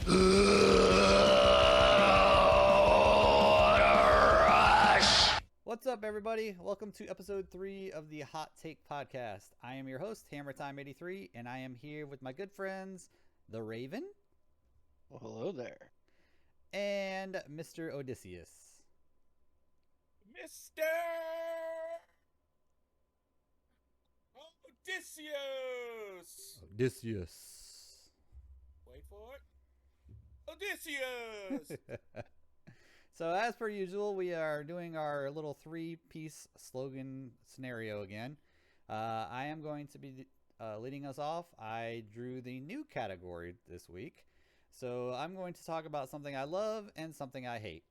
What's up, everybody? Welcome to episode 3 of the Hot Take Podcast. I am your host, HammerTime83, and I am here with my good friends, The Raven. Well, hello there. And Mr. Odysseus. Mr. Odysseus! Odysseus. Wait for it. Odysseus! So, as per usual, we are doing our little 3-piece slogan scenario again. I am going to be leading us off. I drew the new category this week. So, I'm going to talk about something I love and something I hate.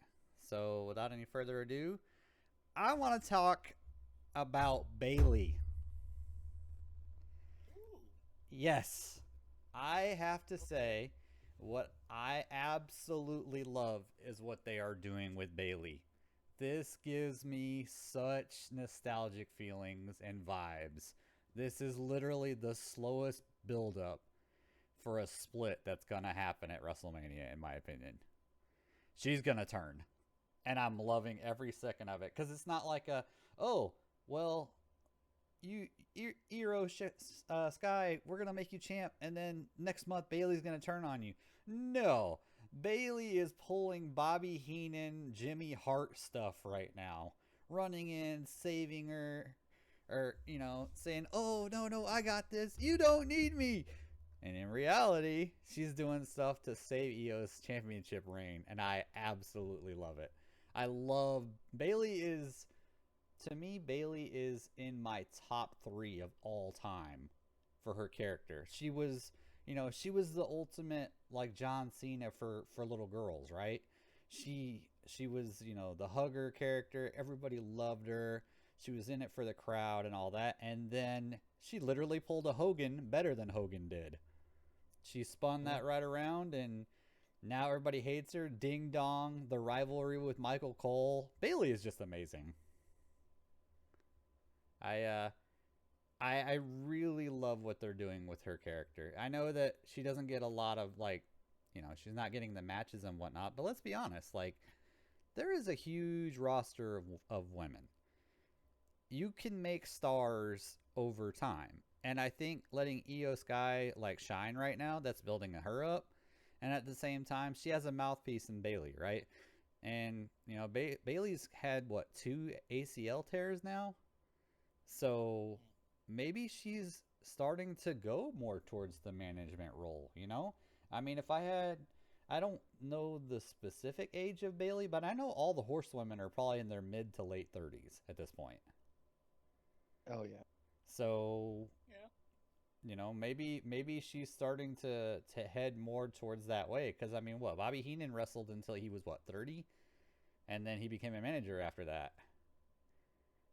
So, without any further ado, I want to talk about Bayley. Ooh. Yes, I have to say, what I absolutely love is what they are doing with Bayley. This gives me such nostalgic feelings and vibes. This is literally the slowest build-up for a split that's going to happen at WrestleMania, in my opinion. She's going to turn. And I'm loving every second of it. Because it's not like Sky, we're going to make you champ, and then next month Bayley's going to turn on you. No. Bayley is pulling Bobby Heenan, Jimmy Hart stuff right now. Running in, saving her, or, saying, oh, no, I got this. You don't need me. And in reality, she's doing stuff to save Io's championship reign, and I absolutely love it. I love to me, Bayley is in my top 3 of all time for her character. She was the ultimate, like, John Cena for little girls, right? She was, the hugger character. Everybody loved her. She was in it for the crowd and all that. And then she literally pulled a Hogan better than Hogan did. She spun that right around, and now everybody hates her. Ding dong, the rivalry with Michael Cole. Bayley is just amazing. I really love what they're doing with her character. I know that she doesn't get a lot of, she's not getting the matches and whatnot, but let's be honest, there is a huge roster of women. You can make stars over time. And I think letting Io Sky, shine right now, that's building her up. And at the same time, she has a mouthpiece in Bayley, right? And, Bayley's had, 2 ACL tears now? So maybe she's starting to go more towards the management role, I mean, I don't know the specific age of Bayley, but I know all the horsewomen are probably in their mid to late 30s at this point. Oh, yeah. So, Yeah. maybe she's starting to head more towards that way. Because, I mean, Bobby Heenan wrestled until he was, 30? And then he became a manager after that.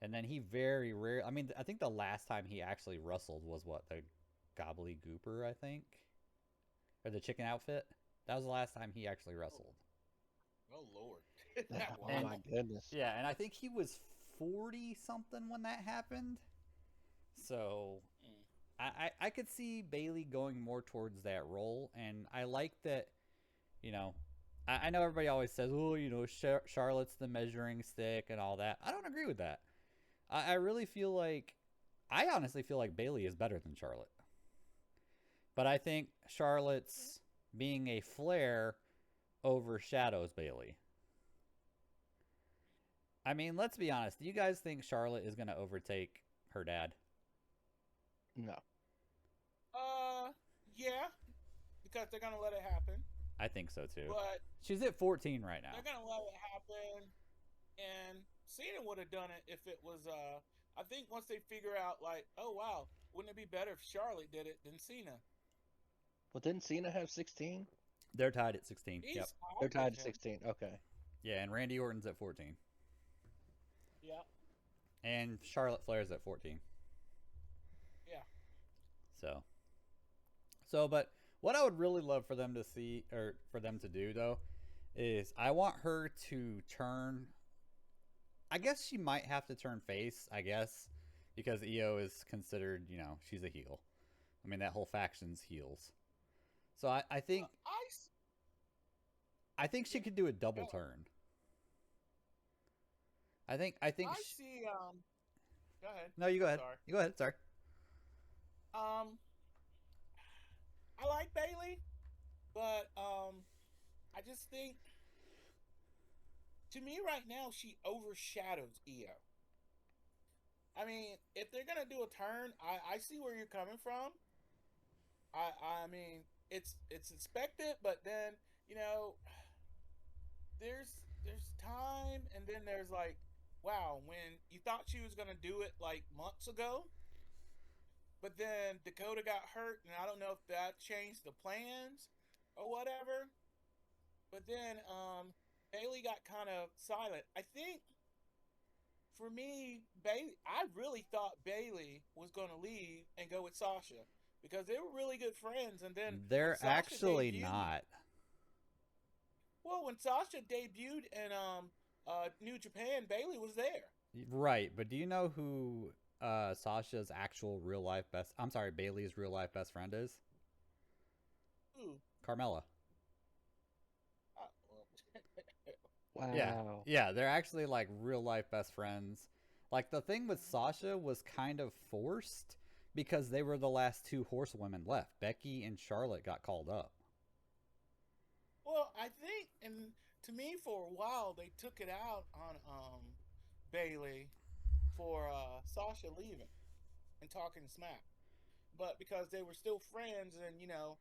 And then he very rare. I mean, I think the last time he actually wrestled was the Gobbledygooper, I think, or the chicken outfit. That was the last time he actually wrestled. Oh, Lord. Oh, my goodness. Yeah, and I think he was 40 something when that happened. So I could see Bayley going more towards that role, and I like that. I know everybody always says, oh, Charlotte's the measuring stick and all that. I don't agree with that. I honestly feel like Bayley is better than Charlotte. But I think Charlotte's being a Flair overshadows Bayley. I mean, let's be honest. Do you guys think Charlotte is going to overtake her dad? No. Yeah. Because they're going to let it happen. I think so, too. But she's at 14 right now. they're going to let it happen. And Cena would have done it if it was, I think once they figure out, oh, wow, wouldn't it be better if Charlotte did it than Cena? Well, didn't Cena have 16? They're tied at 16. Yep. They're tied at 16. Okay. Yeah, and Randy Orton's at 14. Yeah. And Charlotte Flair's at 14. Yeah. But what I would really love for them to see, or for them to do, though, is I want her to turn. I guess she might have to turn face, because Io is considered, she's a heel. I mean, that whole faction's heels. So I think I think she could do a double Go. turn. I think I see. Go ahead. no, you go I'm ahead. sorry. You go ahead. Sorry. Um, I like Bayley, but I just think to me right now she overshadows Io. I mean, if they're gonna do a turn, I see where you're coming from. I mean, it's expected, but then you know, there's time, and then there's like, wow, when you thought she was gonna do it like months ago, but then Dakota got hurt, and I don't know if that changed the plans or whatever. But then Bayley got kind of silent. I think for me, Bayley, I really thought Bayley was going to leave and go with Sasha because they were really good friends. And then when They're Sasha actually debuted, not. well, when Sasha debuted in New Japan, Bayley was there. Right, but do you know who Sasha's actual real life best? I'm sorry, Bailey's real life best friend is? Ooh, Carmella. well, Yeah, Wow. yeah, they're actually like real life best friends. Like the thing with Sasha was kind of forced because they were the last two horsewomen left. Becky and Charlotte got called up. well, I think, and to me, for a while, they took it out on Bayley for Sasha leaving and talking smack. But because they were still friends, and Well,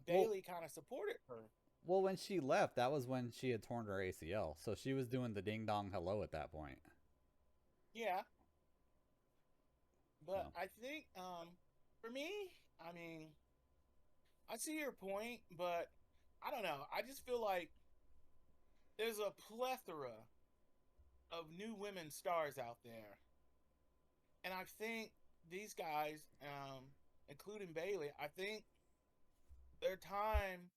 Bayley kind of supported her. well, when she left, that was when she had torn her ACL, so she was doing the ding dong hello at that point. Yeah, but So I think for me, I mean, I see your point, but I don't know. I just feel like there's a plethora of new women stars out there, and I think these guys, including Bayley, I think their time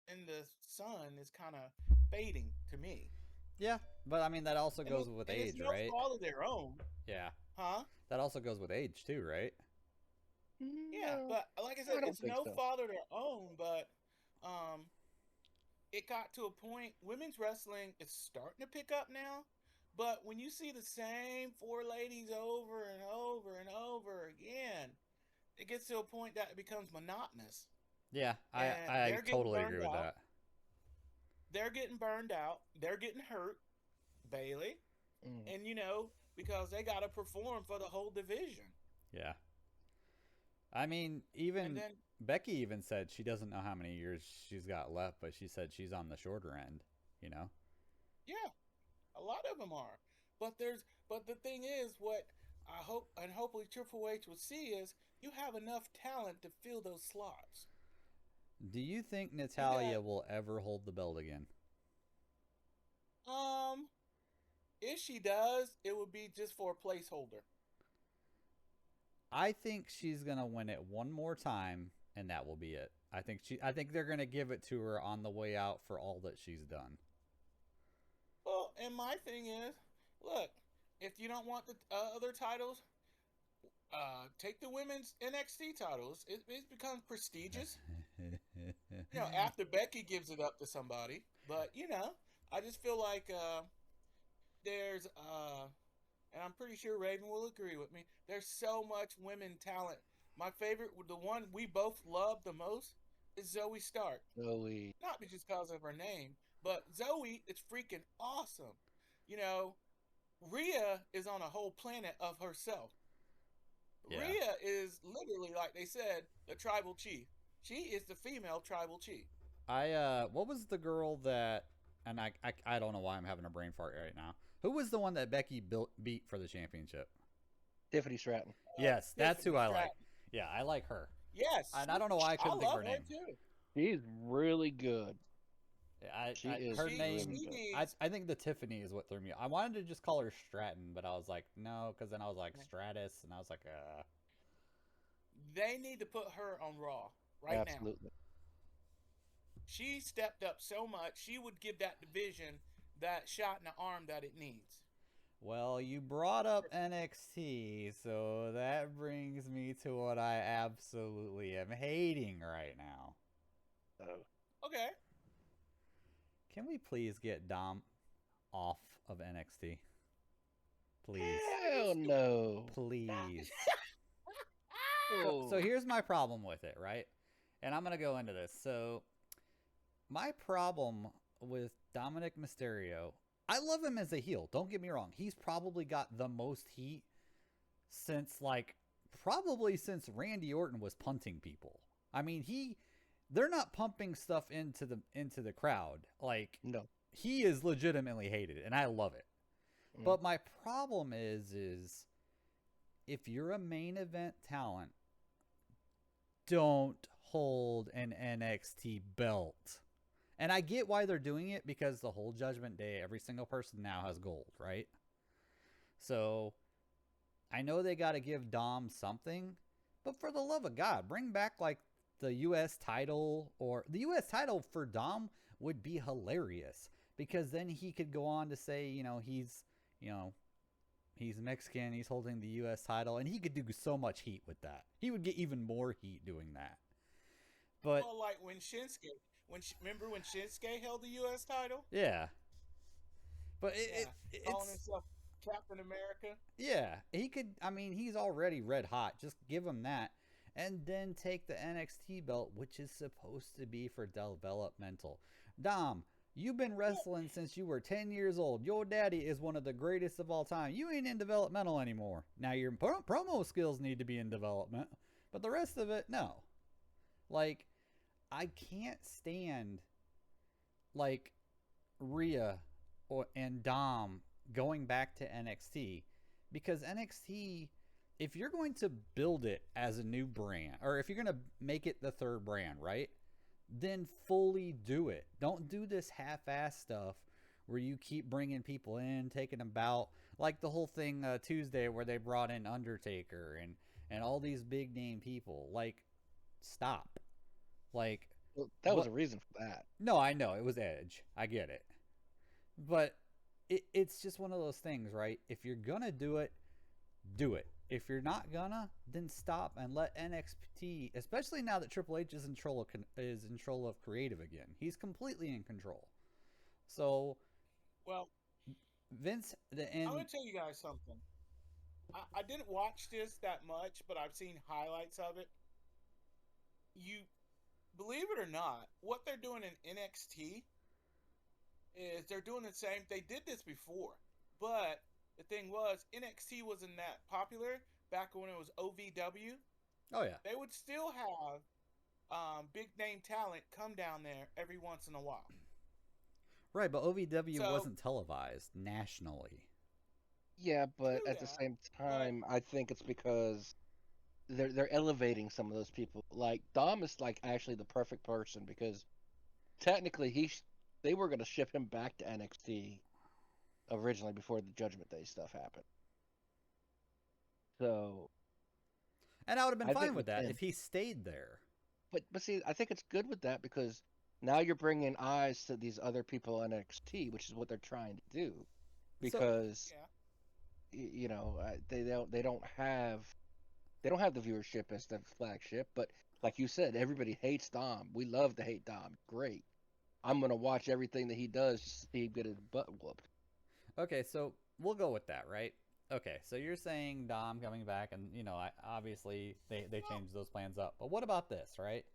in the sun is kind of fading to me. yeah, but I mean that also And goes with and it's age, no right? fault of their own, Yeah, huh? that also goes with age too, right? Yeah, No, but like I said, I don't it's think no so. fault of their own. But um, it got to a point. Women's wrestling is starting to pick up now, but when you see the same four ladies over and over and over again, it gets to a point that it becomes monotonous, Yeah, I and I they're getting totally agree burned with out. that. They're getting burned out. They're getting hurt, Bayley, Mm. and because they got to perform for the whole division. Yeah. I mean, And even then Becky even said she doesn't know how many years she's got left, but she said she's on the shorter end, you know? yeah, a lot of them are. But the thing is, what I hope and hopefully Triple H will see is you have enough talent to fill those slots. Do you think You got Natalia will ever hold the belt again? um if she does, it would be just for a placeholder. I think she's going to win it one more time and that will be it. I think they're going to give it to her on the way out for all that she's done. Well, and my thing is, look, if you don't want the other titles, take the women's NXT titles. It becomes prestigious. After Becky gives it up to somebody. But I just feel like there's and I'm pretty sure Raven will agree with me. There's so much women talent. My favorite, the one we both love the most, is Zoe Stark. Zoe. Not just because of her name, but Zoe is freaking awesome. You know, Rhea is on a whole planet of herself. Yeah. Rhea is literally, like they said, the tribal chief. She is the female tribal chief. What was the girl that and I don't know why I'm having a brain fart right now. Who was the one that Becky beat for the championship? Tiffany Stratton. Yes, that's who Tiffany I like. Stratton. Yeah, I like her. Yes, And I don't know why I I couldn't think of love her her name. too. She's really good. She I is her really She name. good. needs. I think the Tiffany is what threw me. I wanted to just call her Stratton, but I was like, no, because then I was like Stratus, and I was like, They need to put her on Raw right now. Absolutely. She stepped up so much. She would give that division that shot in the arm that it needs. Well, you brought up NXT, so that brings me to what I absolutely am hating right now. Oh. Okay. Can we please get Dom off of NXT? Please. Hell no. Please. So Oh. here's my problem with it, right? And I'm going to go into this. So my problem with Dominic Mysterio, I love him as a heel. Don't get me wrong. He's probably got the most heat since probably since Randy Orton was punting people. I mean, they're not pumping stuff into the crowd. Like, No. he is legitimately hated, and I love it. But my problem is if you're a main event talent, don't hold an NXT belt. And I get why they're doing it, because the whole Judgment Day, every single person now has gold, right? So I know they got to give Dom something, but for the love of God, bring back like the U.S. title, or the U.S. title for Dom would be hilarious, because then he could go on to say, he's Mexican, he's holding the U.S. title, and he could do so much heat with that. He would get even more heat doing that. But well, like when Shinsuke, remember when Shinsuke held the U.S. title? yeah, but calling it's himself Captain America. Yeah, he could. I mean, he's already red hot. Just give him that, and then take the NXT belt, which is supposed to be for developmental. Dom, you've been wrestling since you were 10 years old. Your daddy is one of the greatest of all time. You ain't in developmental anymore. Now your promo skills need to be in development, but the rest of it, no. Like, I can't stand like Rhea and Dom going back to NXT, because NXT, if you're going to build it as a new brand, or if you're going to make it the third brand, right, then fully do it. Don't do this half-ass stuff where you keep bringing people in, taking them out, like the whole thing Tuesday where they brought in Undertaker and all these big name people. Like, stop. Like, well, that was a reason for that. No, I know it was Edge. I get it, but it's just one of those things, right? If you're gonna do it, do it. If you're not gonna, then stop and let NXT, especially now that Triple H is in control of creative again. He's completely in control. So, well, Vince, I'm gonna tell you guys something. I didn't watch this that much, but I've seen highlights of it. You believe it or not, what they're doing in NXT is they're doing the same. They did this before, but the thing was, NXT wasn't that popular back when it was OVW. Oh yeah, they would still have big name talent come down there every once in a while. Right, but OVW wasn't televised nationally. Yeah, but at the same time, I think it's because they're elevating some of those people. Like Dom is like actually the perfect person, because technically they were going to ship him back to NXT originally before the Judgment Day stuff happened. So, and I would have been fine with that if he stayed there. But see, I think it's good with that, because now you're bringing eyes to these other people in NXT, which is what they're trying to do. Because they don't have the viewership as the flagship, but like you said, everybody hates Dom. We love to hate Dom. Great. I'm gonna watch everything that he does just to see him get his butt whooped. Okay, so we'll go with that, right? Okay, so you're saying Dom coming back, and obviously they changed those plans up. But what about this, right?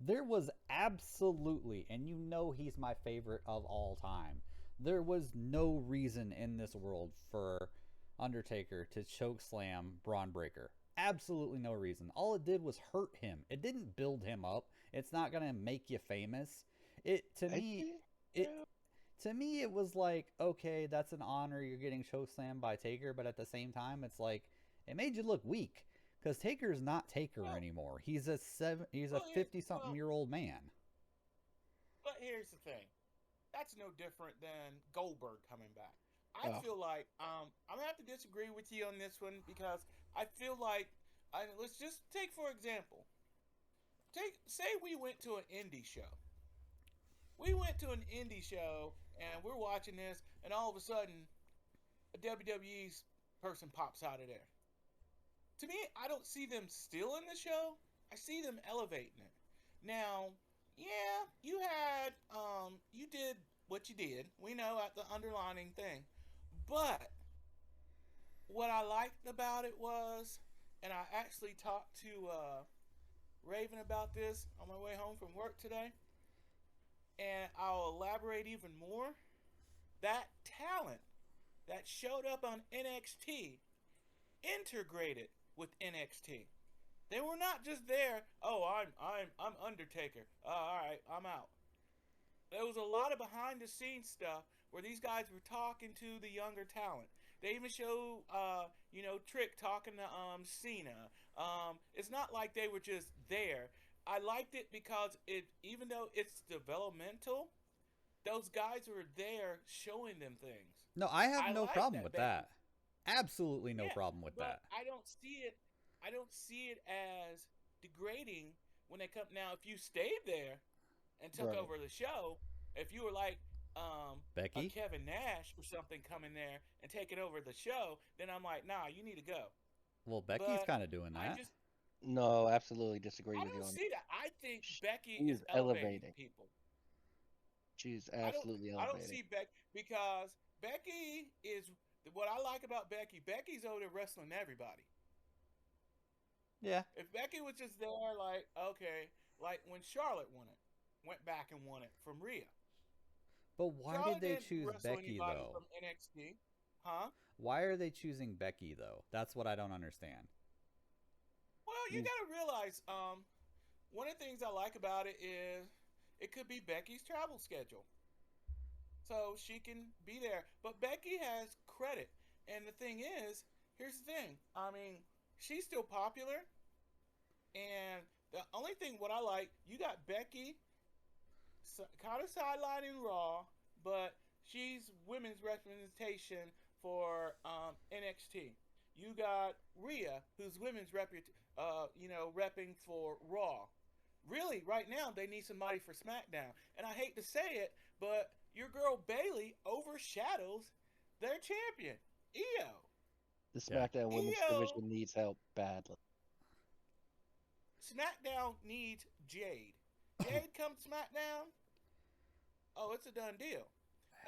There was absolutely, and he's my favorite of all time. There was no reason in this world for Undertaker to choke slam Braun Breaker. Absolutely no reason. All it did was hurt him. It didn't build him up. It's not gonna make you famous. To me, it was like, okay, that's an honor. You're getting choke slammed by Taker, but at the same time, it's like it made you look weak, because Taker's not Taker anymore. He's a 50-something-year-old man. But here's the thing, that's no different than Goldberg coming back. I feel like I'm gonna have to disagree with you on this one, because I feel like let's just take for example. Say we went to an indie show. We went to an indie show and we're watching this, and all of a sudden, a WWE person pops out of there. To me, I don't see them stealing the show. I see them elevating it. Now, yeah, you did what what you did. We know at the underlining thing. But what I liked about it was, and I actually talked to Raven about this on my way home from work today, and I'll elaborate even more. That talent that showed up on NXT integrated with NXT. They were not just there. Oh, I'm Undertaker. All right, I'm out. There was a lot of behind the scenes stuff where these guys were talking to the younger talent. They even show, Trick talking to Cena. It's not like they were just there. I liked it because even though it's developmental, those guys were there showing them things. No, I have I no like problem that with Becky. that. Absolutely no Yeah, problem with but that. I don't see it. I don't see it as degrading when they come. Now, if you stayed there and took Right. over the show, if you were like a Becky? Kevin Nash or something coming there and taking over the show, then I'm like, nah, you need to go. Well, Becky's But kind of doing I that. just No, absolutely disagree I with you don't on see that. I think that. Becky is She's elevating elevating. people. She's I don't absolutely I don't elevating. see Becky because Becky is what I like about Becky. Becky's over there wrestling everybody. Yeah. If Becky was just there, like, okay, like when Charlotte went back and won it from Rhea. But why did Charlotte they didn't choose wrestle Becky, anybody though? from NXT, huh? Why are they choosing Becky, though? That's what I don't understand. Well, you She's got to realize, one of the things I like about it is it could be Becky's travel schedule, so she can be there. But Becky has credit, and the thing is, here's the thing. I mean, she's still popular, and the only thing what I like, you got Becky kind of sidelining Raw, but she's women's representation for NXT. You got Rhea, who's repping for Raw. Really, right now they need somebody for SmackDown, and I hate to say it, but your girl Bayley overshadows their champion, Io. the Yeah. SmackDown Women's Io, Division needs help badly. SmackDown needs Jade. Jade comes SmackDown, oh, it's a done deal.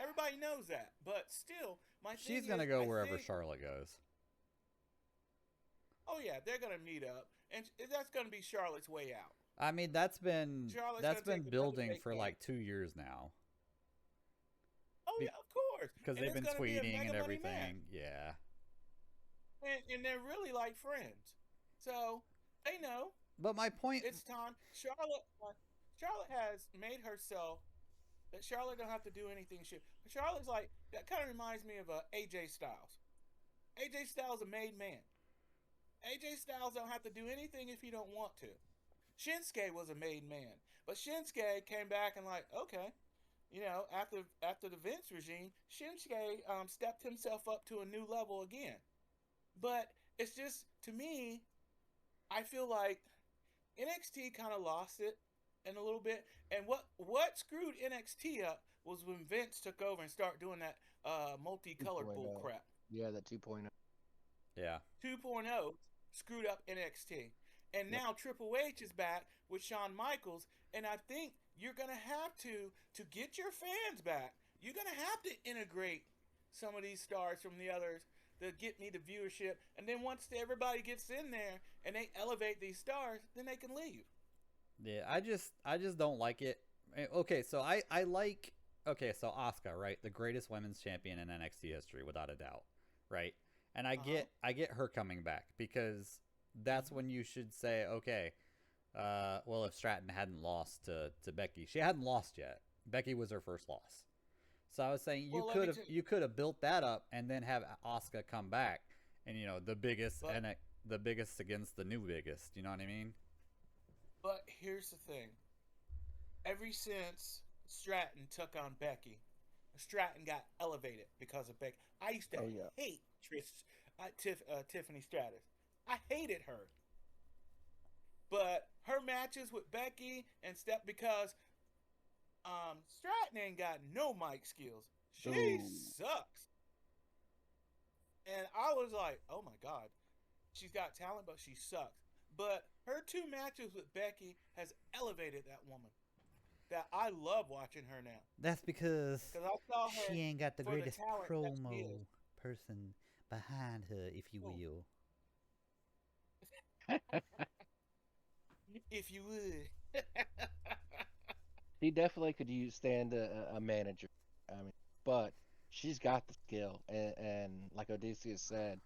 Everybody knows that. But still, my thing She's going to is, go I wherever think, Charlotte goes. oh yeah, they're gonna meet up, and that's gonna be Charlotte's way out. I mean, that's been Charlotte's that's gonna been take another building for vacation. like 2 years now. Oh yeah, of course, Because and they've it's been gonna be a tweeting mega and money match, everything. Yeah. and they're really like friends. So they know But my point. it's time. Charlotte has made herself that Charlotte don't have to do anything. Charlotte's like that. Kind of reminds me of AJ Styles. AJ Styles a made man. AJ Styles don't have to do anything if he don't want to. Shinsuke was a made man, but Shinsuke came back and like, okay, after the Vince regime, Shinsuke stepped himself up to a new level again. But it's just to me, I feel like NXT kind of lost it in a little bit. And what screwed NXT up was when Vince took over and started doing that multicolored 2.0. bull crap. Yeah, that 2.0. Yeah. 2.0 screwed up NXT. And Yep. now Triple H is back with Shawn Michaels, and I think you're gonna have to get your fans back. You're gonna have to integrate some of these stars from the others to get me the viewership. And then once everybody gets in there and they elevate these stars, then they can leave. Yeah, I just don't like it. Okay, so I like okay, so Asuka, right? The greatest women's champion in NXT history without a doubt, right? And I Uh huh. get her coming back because that's Mm-hmm. when you should say, okay, well if Stratton hadn't lost to Becky, she hadn't lost yet. Becky was her first loss. So I was saying Well, let me tell you, you could have built that up and then have Asuka come back and but the biggest against the new biggest, you know what I mean? but here's the thing. Ever since Stratton took on Becky, Stratton got elevated because of Becky. I used to Oh yeah. hate Tiffany Stratus. I hated her, but her matches with Becky and stuff because Stratton ain't got no mic skills. She Ooh. sucks, and I was like, oh my god, she's got talent, but she sucks. But her two matches with Becky has elevated that woman. that I love watching her now That's because because I saw she her ain't got the for the greatest talent that she is. promo person behind her, if you Oh, will. if you would. He definitely could stand a manager. I mean, but she's got the skill, and like Odysseus said,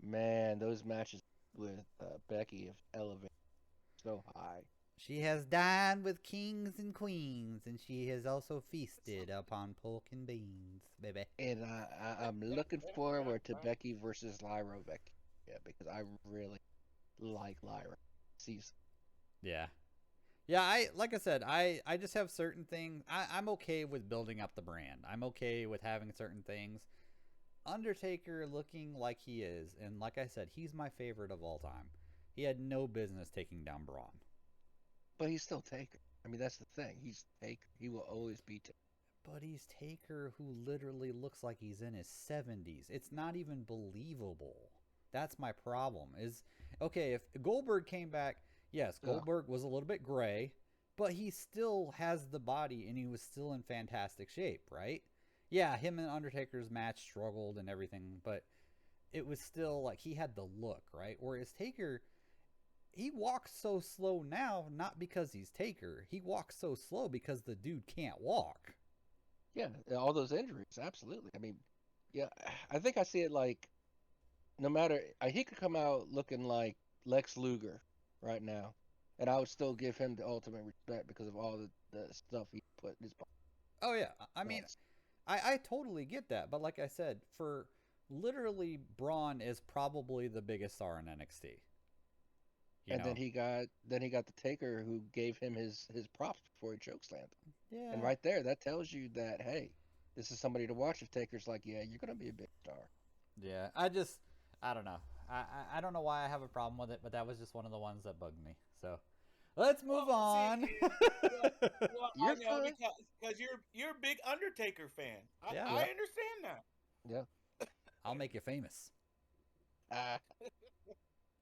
man, those matches with Becky have elevated so high. She has dined with kings and queens, and she has also feasted upon pork and beans, baby. And I'm looking forward to Becky versus Lyra Becky. Yeah, because I really like Lyra. Season. Yeah. Yeah, like I said, I just have certain things. I'm okay with building up the brand. I'm okay with having certain things. Undertaker looking like he is, and like I said, he's my favorite of all time. He had no business taking down Braun. But he's still Taker. I mean, that's the thing. He's Taker. He will always be Taker. But he's Taker who literally looks like he's in his 70s. It's not even believable. That's my problem. Is okay, if Goldberg came back, yes, Ugh. Goldberg was a little bit gray, but he still has the body and he was still in fantastic shape, right? Yeah, him and Undertaker's match struggled and everything, but it was still like he had the look, right? Whereas Taker, he walks so slow now, not because he's Taker. He walks so slow because the dude can't walk. Yeah, all those injuries, absolutely. I mean, yeah, I think I see it like no matter he could come out looking like Lex Luger right now, and I would still give him the ultimate respect because of all the stuff he put in his body. Oh yeah, I mean, Else. I totally get that, but like I said, for literally Braun is probably the biggest star in NXT. You And know, then he got the Taker who gave him his props before he chokeslammed him. And yeah, right there, that tells you that hey, this is somebody to watch. If Taker's like, yeah, you're gonna be a big star. yeah. I don't know. I don't know why I have a problem with it, but that was just one of the ones that bugged me. So let's move Well, see, on. well, well, I You're know fine. because you're a big Undertaker fan. Yeah, I Yeah, understand that. yeah. I'll make you famous. Uh,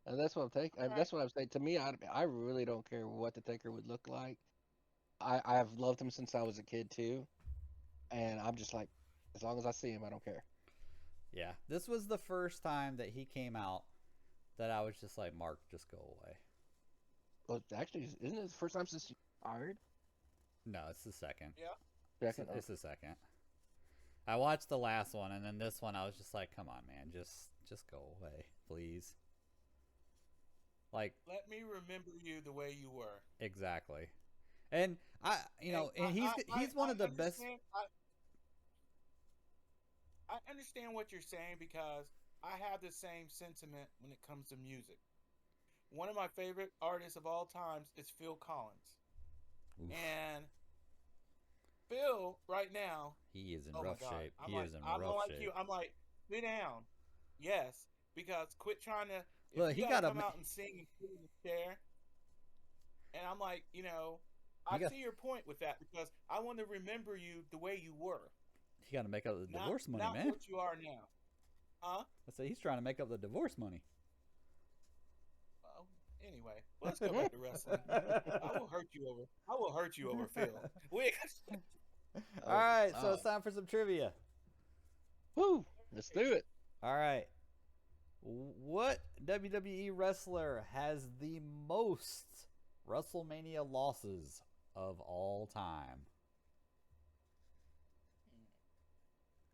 and that's what I'm taking. All right, That's what I'm saying. To me, I really don't care what the Taker would look like. I've loved him since I was a kid too, and I'm just like, as long as I see him, I don't care. Yeah, this was the first time that he came out that I was just like, Mark, just go away. Well, actually, isn't it the first time since you fired? No, it's the second. yeah. Second. It's the second. I watched the last one, and then this one, I was just like, come on, man, just go away, please. Like, Let me remember you the way you were. exactly. And And and he's one I of the best. understand. I understand what you're saying because I have the same sentiment when it comes to music. One of my favorite artists of all times is Phil Collins, Oof, and Phil right now. he is in Oh my rough God! shape. He is in I'm rough like shape. you. I'm like, sit down. Yes, because quit trying to. If Look, you he got to got a come out and sing and sit in the chair, and I'm like, he I got see your point with that because I want to remember you the way you were, he got to make up the divorce money, not man. what you are now. Huh? I say he's trying to make up the divorce money. Well, anyway, let's go back to wrestling. I will hurt you over Phil. We. All Oh right, so God. it's time for some trivia. Woo! Let's do it. All right. What WWE wrestler has the most WrestleMania losses of all time?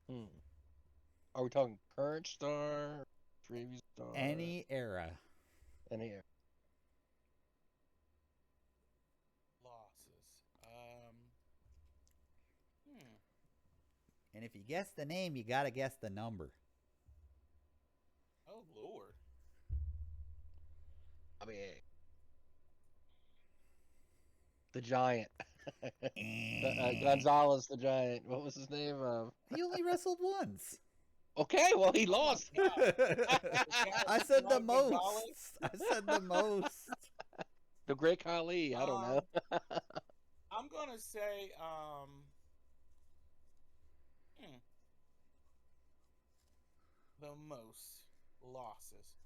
Hmm. Are we talking current star, previous star, Any era. any era? Losses. Hmm. And if you guess the name, you got to guess the number. Oh Lord. I mean, the Giant, Gonzalez, the Giant. What was his name? He only wrestled once. Okay, well he Oh my lost. God. I said the Mike Gonzalez. most. I said the most. The Great Khali. I don't know. I'm gonna say hmm, the most losses.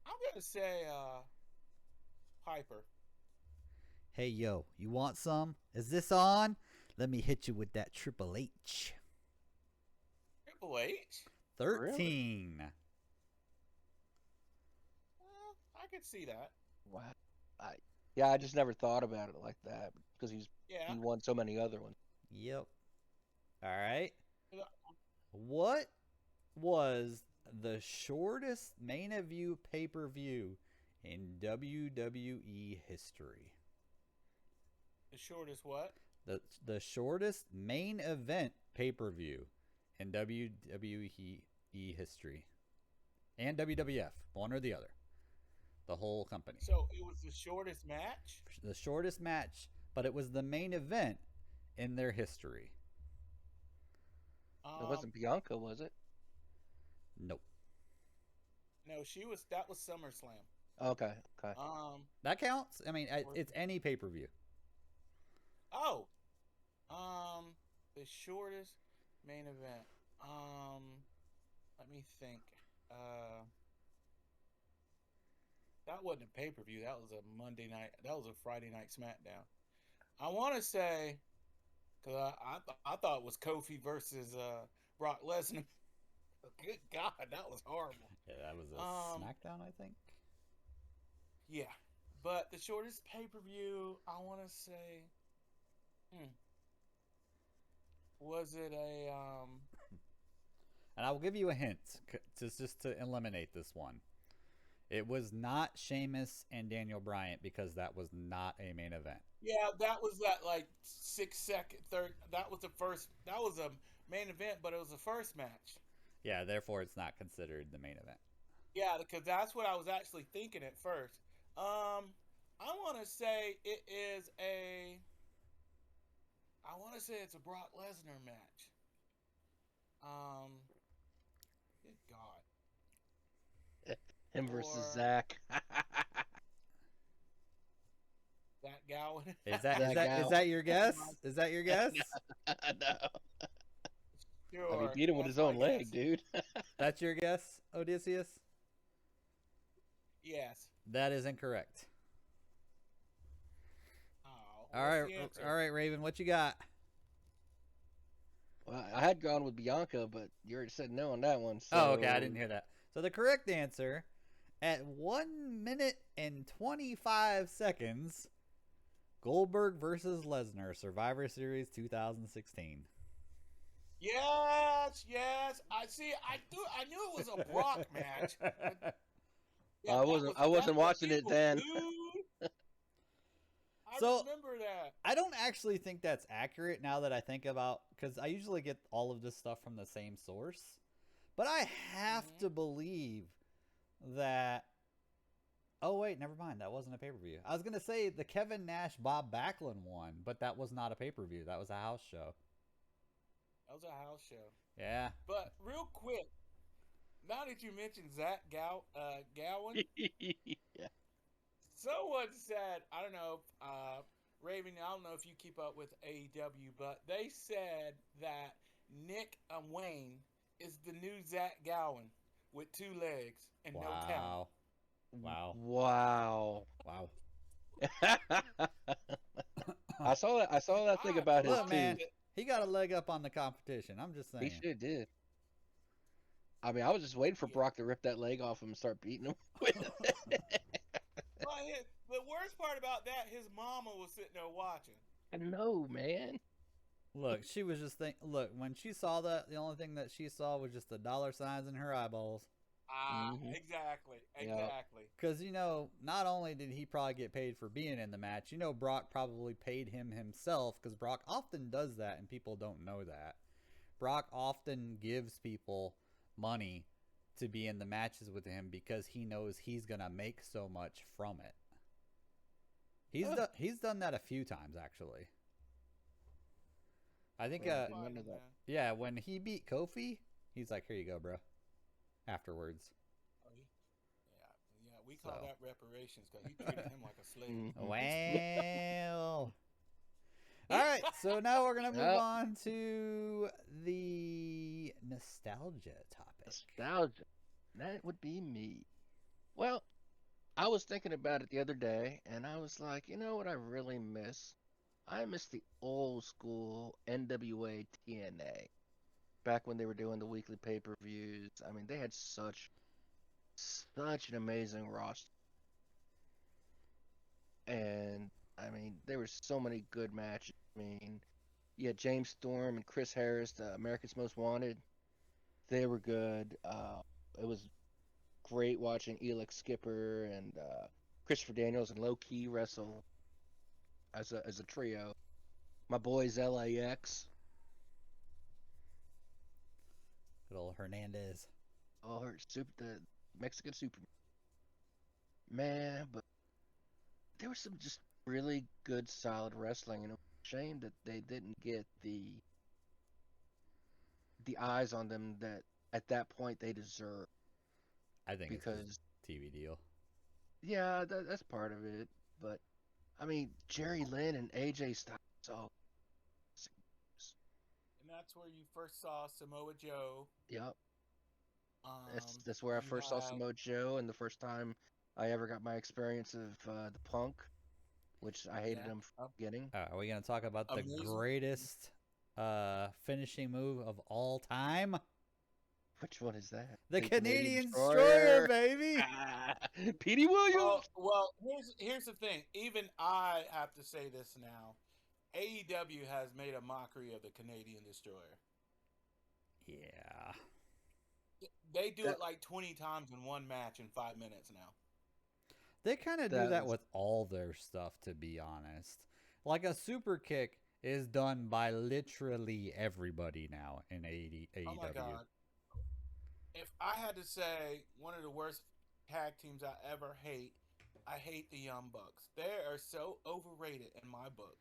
I'm gonna say Piper. Hey, yo, you want some? Is this on? Let me hit you with that Triple H. Triple H? 13. Well, I could see that. Wow. Yeah, I just never thought about it like that because Yeah. he won so many other ones. Yep. All right. Yeah. What was the shortest main event pay-per-view in WWE history? The shortest what? The shortest main event pay-per-view in WWE history. And WWF, one or the other. The whole company. So it was the shortest match? The shortest match, but it was the main event in their history. It wasn't Bianca, was it? Nope. No, that was SummerSlam. Okay. That counts. I mean, it's any pay-per-view. Oh. The shortest main event. Let me think. That wasn't a pay-per-view. That was a Monday night. That was a Friday night SmackDown. I want to say, because I thought it was Kofi versus Brock Lesnar. Good God, that was horrible. Yeah, that was a SmackDown, I think. Yeah, but the shortest pay-per-view, I want to say, was it a And I will give you a hint, just to eliminate this one. It was not Sheamus and Daniel Bryan because that was not a main event. Yeah, that was that like 6-second third. That was the first. That was a main event, but it was the first match. Yeah, therefore it's not considered the main event. Yeah, because that's what I was actually thinking at first. I want to say it is a. I want to say it's a Brock Lesnar match. Good God. Him versus Zach. That Gowan. Is that your guess? Is that your guess? No. Sure. I mean, beat him with his own leg, dude. That's your guess, Odysseus? Yes. That is incorrect. Oh. All right, Raven, what you got? Well, I had gone with Bianca, but you already said no on that one. So... Oh, okay, I didn't hear that. So the correct answer, at 1 minute and 25 seconds, Goldberg versus Lesnar, Survivor Series 2016. Yes. I see. I knew it was a Brock match. Yeah, I wasn't watching it then. I So, remember that. I don't actually think that's accurate now that I think about, because I usually get all of this stuff from the same source. But I have to believe that. Oh wait, never mind. That wasn't a pay-per-view. I was gonna say the Kevin Nash Bob Backlund one, but that was not a pay-per-view. That was a house show. That was a house show. Yeah. But real quick, now that you mentioned Zach Gowan, Yeah. someone said, I don't know, Raven, I don't know if you keep up with AEW, but they said that Nick Wayne is the new Zach Gowan with 2 legs and no talent. Wow. I saw that thing about his Look, man, tooth. he got a leg up on the competition. I'm just saying. He sure did. I mean, I was just waiting for Brock to rip that leg off him and start beating him with it. Well, the worst part about that, his mama was sitting there watching. I know, man. Look, she was just look, when she saw that, the only thing that she saw was just the dollar signs in her eyeballs. Exactly. Because, not only did he probably get paid for being in the match, Brock probably paid him himself, because Brock often does that, and people don't know that. Brock often gives people money to be in the matches with him because he knows he's going to make so much from it. He's done that a few times, actually. I think, yeah, when he beat Kofi, he's like, here you go, bro. Afterwards. Yeah, we call that reparations because he treated him like a slave. Well. All right, so now we're going to move on to the nostalgia topic. Nostalgia. That would be me. Well, I was thinking about it the other day, and I was like, you know what I really miss? I miss the old school NWA TNA back when they were doing the weekly pay-per-views. I mean, they had such an amazing roster, and I mean, there were so many good matches. I mean, yeah, James Storm and Chris Harris, the America's Most Wanted, they were good. It was great watching Elix Skipper and Christopher Daniels and Low Key wrestle as a trio. My boys LAX, Good old Hernandez. all her the Mexican Superman, man. But there was some just really good, solid wrestling, and it was a shame that they didn't get the eyes on them that at that point they deserve. I think it's just Because TV deal. yeah, that's part of it. But I mean, Jerry Lynn and AJ Styles. Oh, And that's where you first saw Samoa Joe. yep. Um, That's where I you first saw had Samoa Joe, and the first time I ever got my experience of the Punk, which I hated yeah, him from the beginning. Are we gonna talk about the amazing. greatest finishing move of all time? Which one is that? The The Canadian Canadian Destroyer, Destroyer. baby. Ah, Petey Williams. Well, here's the thing. Even I have to say this now. AEW has made a mockery of the Canadian Destroyer. Yeah. They do That it like 20 times in one match in 5 minutes now. They kind of do that that was with all their stuff, to be honest. Like a super kick is done by literally everybody now in Oh my AEW. God. If I had to say one of the worst tag teams I ever hate, I hate the Young Bucks. They are so overrated in my book.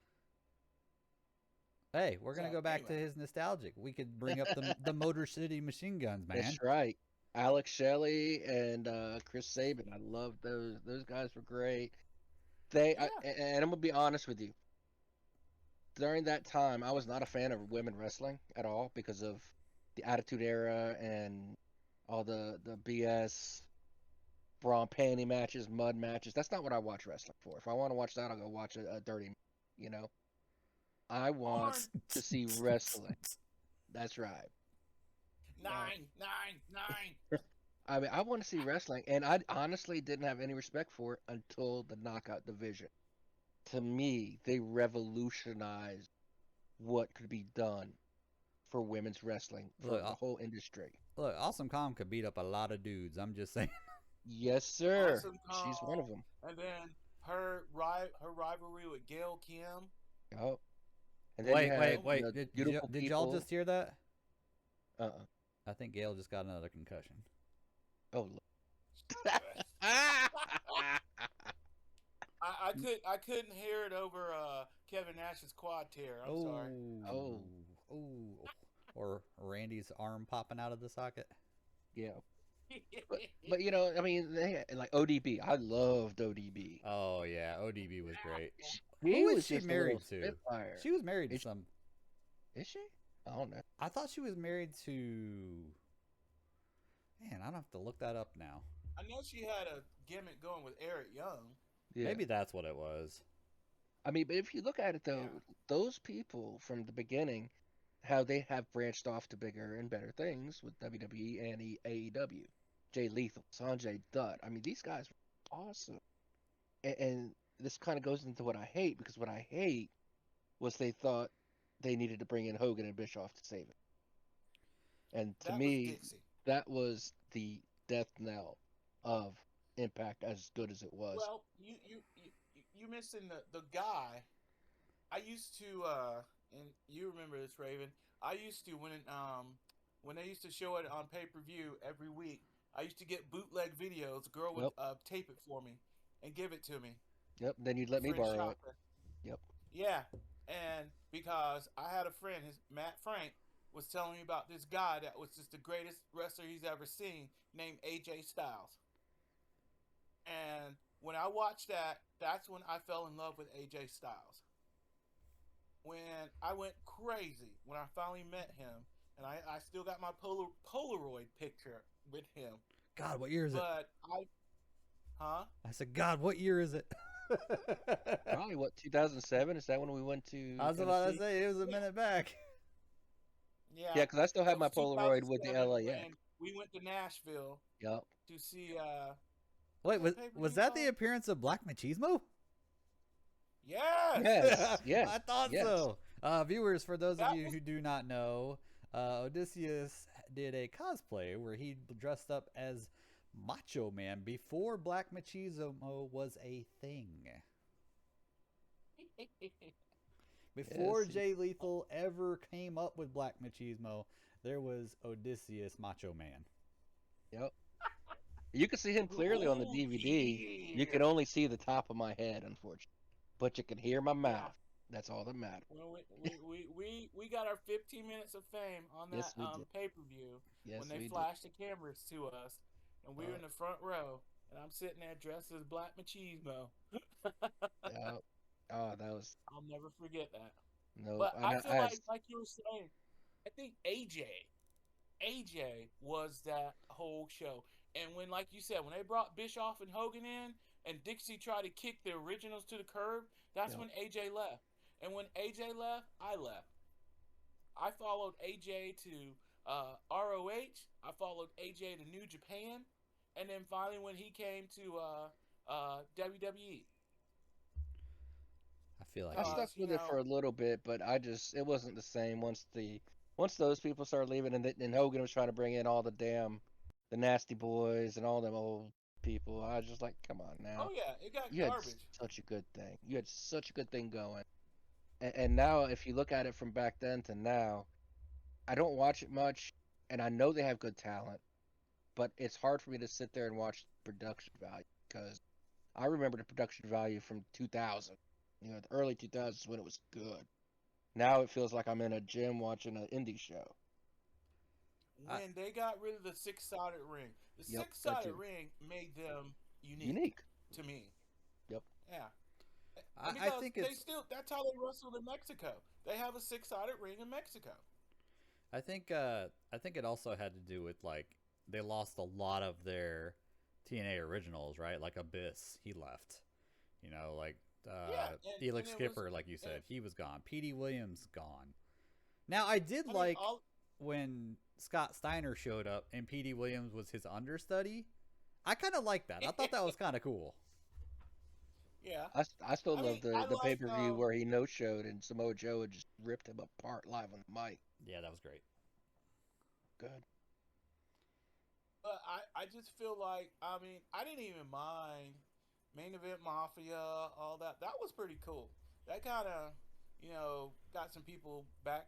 Hey, we're gonna So, go back to anyway. his nostalgic. We could bring up the Motor City Machine Guns, man. That's right. Alex Shelley and Chris Sabin. I love those. Those guys were great. Yeah. And I'm gonna be honest with you. During that time, I was not a fan of women wrestling at all because of the Attitude Era and all the BS bra and panty matches, mud matches. That's not what I watch wrestling for. If I want to watch that, I'll go watch a dirty. You know, I want Arn. to see wrestling. That's right. Uh, Nine, nine, nine. I mean, I want to see wrestling, and I honestly didn't have any respect for it until the knockout division. To me, they revolutionized what could be done for women's wrestling for Look, the whole industry. look, Awesome Calm could beat up a lot of dudes. I'm just saying. Yes, sir. Awesome She's one of Kong. them. And then her rivalry with Gail Kim. Yep. And then you Wait, had wait, Oh my wait. beautiful Did y'all people. just hear that? Uh-uh. I think Gail just got another concussion. Oh, look. I couldn't hear it over Kevin Nash's quad tear. I'm sorry. Oh, Oh. Or Randy's arm popping out of the socket. yeah. But you know, I mean, like ODB. I loved ODB. Oh yeah, ODB was great. He Who is was she just a little married to? spitfire. She was married to Is, some. is she? I don't know. I thought she was married to. Man, I don't have to look that up now. I know she had a gimmick going with Eric Young. Yeah. Maybe that's what it was. I mean, but if you look at it though, Yeah. those people from the beginning, how they have branched off to bigger and better things with WWE and AEW. Jay Lethal, Sanjay Dutt. I mean, these guys were awesome. And this kind of goes into what I hate because what I hate was they thought they needed to bring in Hogan and Bischoff to save it. And to That was me, Dixie. that was the death knell of Impact as good as it was. Well, you missing the guy. I used to and you remember this, Raven. I used to when they used to show it on pay-per-view every week, I used to get bootleg videos. A girl would Yep. tape it for me and give it to me. Yep. Then you'd let me Friend borrow it. shopper. Yep. Yeah, and because I had a friend, his Matt Frank, was telling me about this guy that was just the greatest wrestler he's ever seen, named AJ Styles. And when I watched that, that's when I fell in love with AJ Styles. When I went crazy when I finally met him, and I still got my Polaroid picture with him. God, what year is it? But Huh? I said, God, what year is it? Probably what 2007? Is that when we went I to was about to Tennessee? say it was a Yeah. minute back. Yeah, Yeah. because I still It have my was Polaroid with the 2007 LAX. when we went to Nashville Yup. to see what's Wait, that pay per was view that the called? appearance of Black Machismo? Yes. Yes, I yes, thought yes. so. Viewers, for those of That you was who do not know, Odysseus did a cosplay where he dressed up as Macho Man before Black Machismo was a thing. Before Yes. Jay Lethal ever came up with Black Machismo, there was Odysseus Macho Man. Yep. You can see him clearly on the oh DVD. You yeah. can only see the top of my head, unfortunately. But you can hear my Yeah. mouth. That's all that matters. Well, we got our 15 minutes of fame on that Yes, we did. pay per view when Yes, they we did. flashed the cameras to us, and we were Uh, in the front row, and I'm sitting there dressed as Black Machismo. yeah. Oh, that was I'll never forget that. no. But And I I, feel I like you were saying, I think AJ was that whole show. And when, like you said, when they brought Bischoff and Hogan in, and Dixie tried to kick the originals to the curb, that's yeah. when AJ left. And when AJ left, I left. I followed AJ to ROH. I followed AJ to New Japan, and then finally when he came to WWE, I feel like I he. stuck because with it for a little bit, but it wasn't the same once those people started leaving, and Hogan was trying to bring in all the Nasty Boys and all them old people. I was just like, come on now, oh yeah, it got you had garbage. such a good thing. You had such a good thing going, and now if you look at it from back then to now, I don't watch it much, and I know they have good talent, but it's hard for me to sit there and watch the production value because I remember the production value from 2000, the early 2000s when it was good. Now it feels like I'm in a gym watching an indie show. I, When they got rid of the six-sided ring, the Yep, that six-sided too. ring made them unique Unique. to me. Yep. Yeah, I because think they it's. still that's how they wrestled in Mexico. They have a six-sided ring in Mexico. I think it also had to do with like they lost a lot of their TNA originals, right? Like Abyss, he left. Like Yeah, Felix and it was Skipper, like you and said, he was gone. Petey Williams gone. Now I did I mean like all when Scott Steiner showed up and Petey Williams was his understudy. I kind of like that. I thought that was kind of cool. yeah. I still I mean love the I the pay like per view where he no showed and Samoa Joe had just ripped him apart live on the mic. Yeah, that was great. Good. but I just feel like I mean I didn't even mind main event mafia all that. That was pretty cool. That kind of got some people back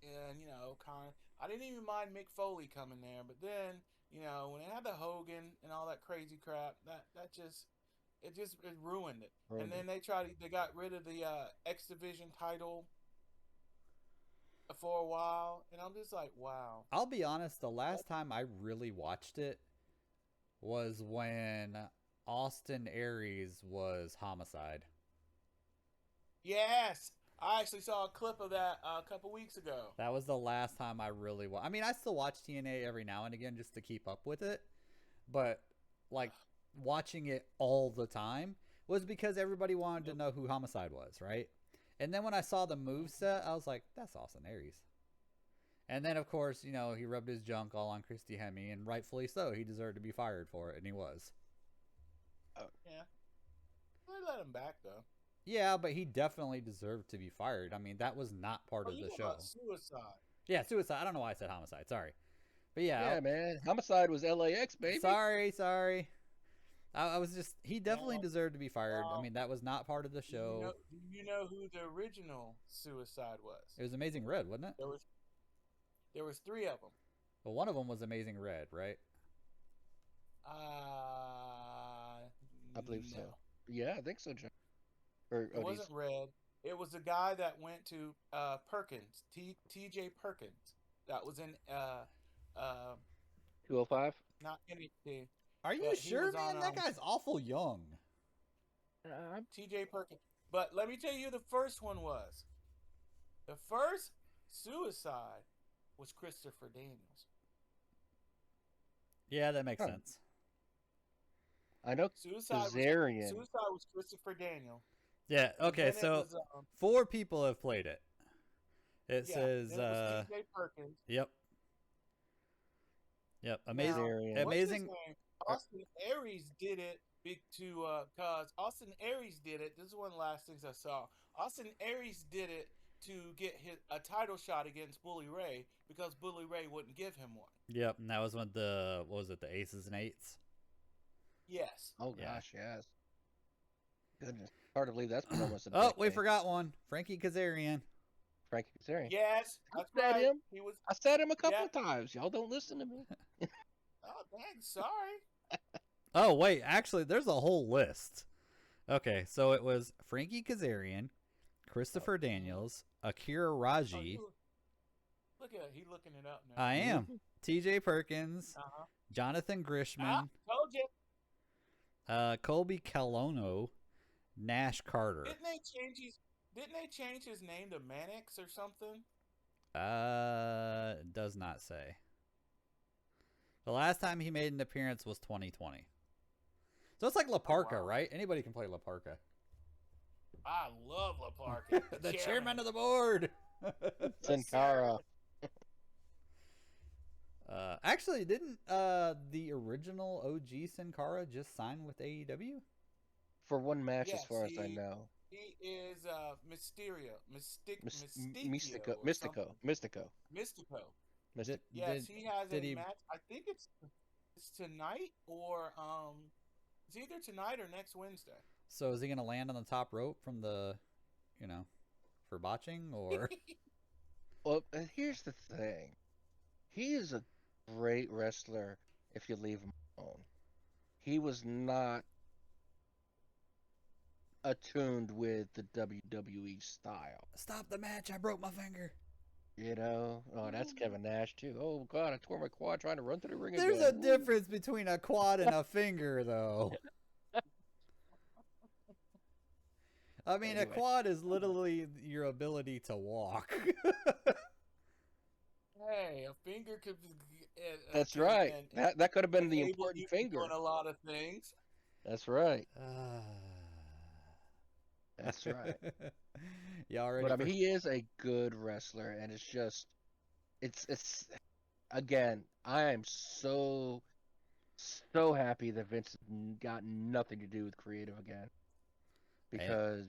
and kind of I didn't even mind Mick Foley coming there, but then when they had the Hogan and all that crazy crap, that just it ruined it. And Ruined it. then they got rid of the X Division title for a while, and I'm just like, wow. I'll be honest, the That, last time I really watched it was when Austin Aries was Homicide. yes, I actually saw a clip of that a couple weeks ago. That was the last time I really I mean, I still watch TNA every now and again just to keep up with it, but like watching it all the time was because everybody wanted to Yep. know who Homicide was, right? And then when I saw the move set, I was like, that's Austin Aries. And then, of course, he rubbed his junk all on Christy Hemme, and rightfully so. He deserved to be fired for it, and he was. Yeah, they let him back though. Yeah, but he definitely deserved to be fired. I mean, that was not part Oh, of you the talking show. about suicide? Yeah, suicide. I don't know why I said homicide. Sorry. But yeah, Yeah, man. Homicide was LAX, baby. sorry. I was just, he definitely Now, deserved to be fired. I now, mean, that was not part of the show. do you know who the original suicide was? It was Amazing Red, wasn't it? There was three of them. Well, one of them was Amazing Red, right? I believe so. No, Yeah, I think so, John. Or it Odie's wasn't Red. It was the guy that went to Perkins, T.J. Perkins. That was in two oh five. not NXT, Are you but he sure, was on man? That guy's awful young. T.J. Perkins. But let me tell you, the first one was the first suicide was Christopher Daniels. Yeah, that makes sense. I know Kazarian. Suicide was Christopher Daniel. Yeah. Okay. And then So it was 4 people have played it. It yeah. says. Then it was T.J. Perkins. Yep. Yep. Amazing. Kazarian. Amazing. What's his name? Austin Aries did it cause Austin Aries did it. This is one of the last things I saw. Austin Aries did it to get a title shot against Bully Ray because Bully Ray wouldn't give him one. Yep. And that was one of the what was it? The Aces and Eights. Yes. Oh gosh, yes. Goodness, hard to believe that's been almost a Oh, decade. we forgot one. Frankie Kazarian. Frankie Kazarian. Yes, that's I said right. him. He was. I said him a couple of times. Y'all don't listen to me. Oh, dang! Sorry. Oh wait, actually, there's a whole list. Okay, so it was Frankie Kazarian, Christopher Daniels, Akira Raji. Oh, look at it. He's looking it up now. I am T.J. Perkins, Jonathan Grisham, Told you. Colby Calono, Nash Carter. Didn't they change his name to Mannix or something? Does not say. The last time he made an appearance was 2020. So it's like La Parka, right? Anybody can play La Parka. I love La Parka. The chairman of the board. Sin Cara. Actually, didn't the original OG Sin Cara just sign with AEW? For one match, Yes, as far as I know. He is Mysterio. Mystico. Yes, he has a match. I think it's tonight or it's either tonight or next Wednesday. So is he going to land on the top rope from the, for botching or? Well, here's the thing. He is a great wrestler if you leave him alone. He was not attuned with the WWE style. Stop the match! I broke my finger. Oh, that's Kevin Nash too. Oh God, I tore my quad trying to run through the ring. There's again. a difference between a quad and a finger, though. I mean, a quad is literally your ability to walk. Hey, a finger could be. That's right. That could have been the important finger. On a lot of things. That's right. That's right. But I mean, he is a good wrestler, and it's again, I am so happy that Vince got nothing to do with creative again, because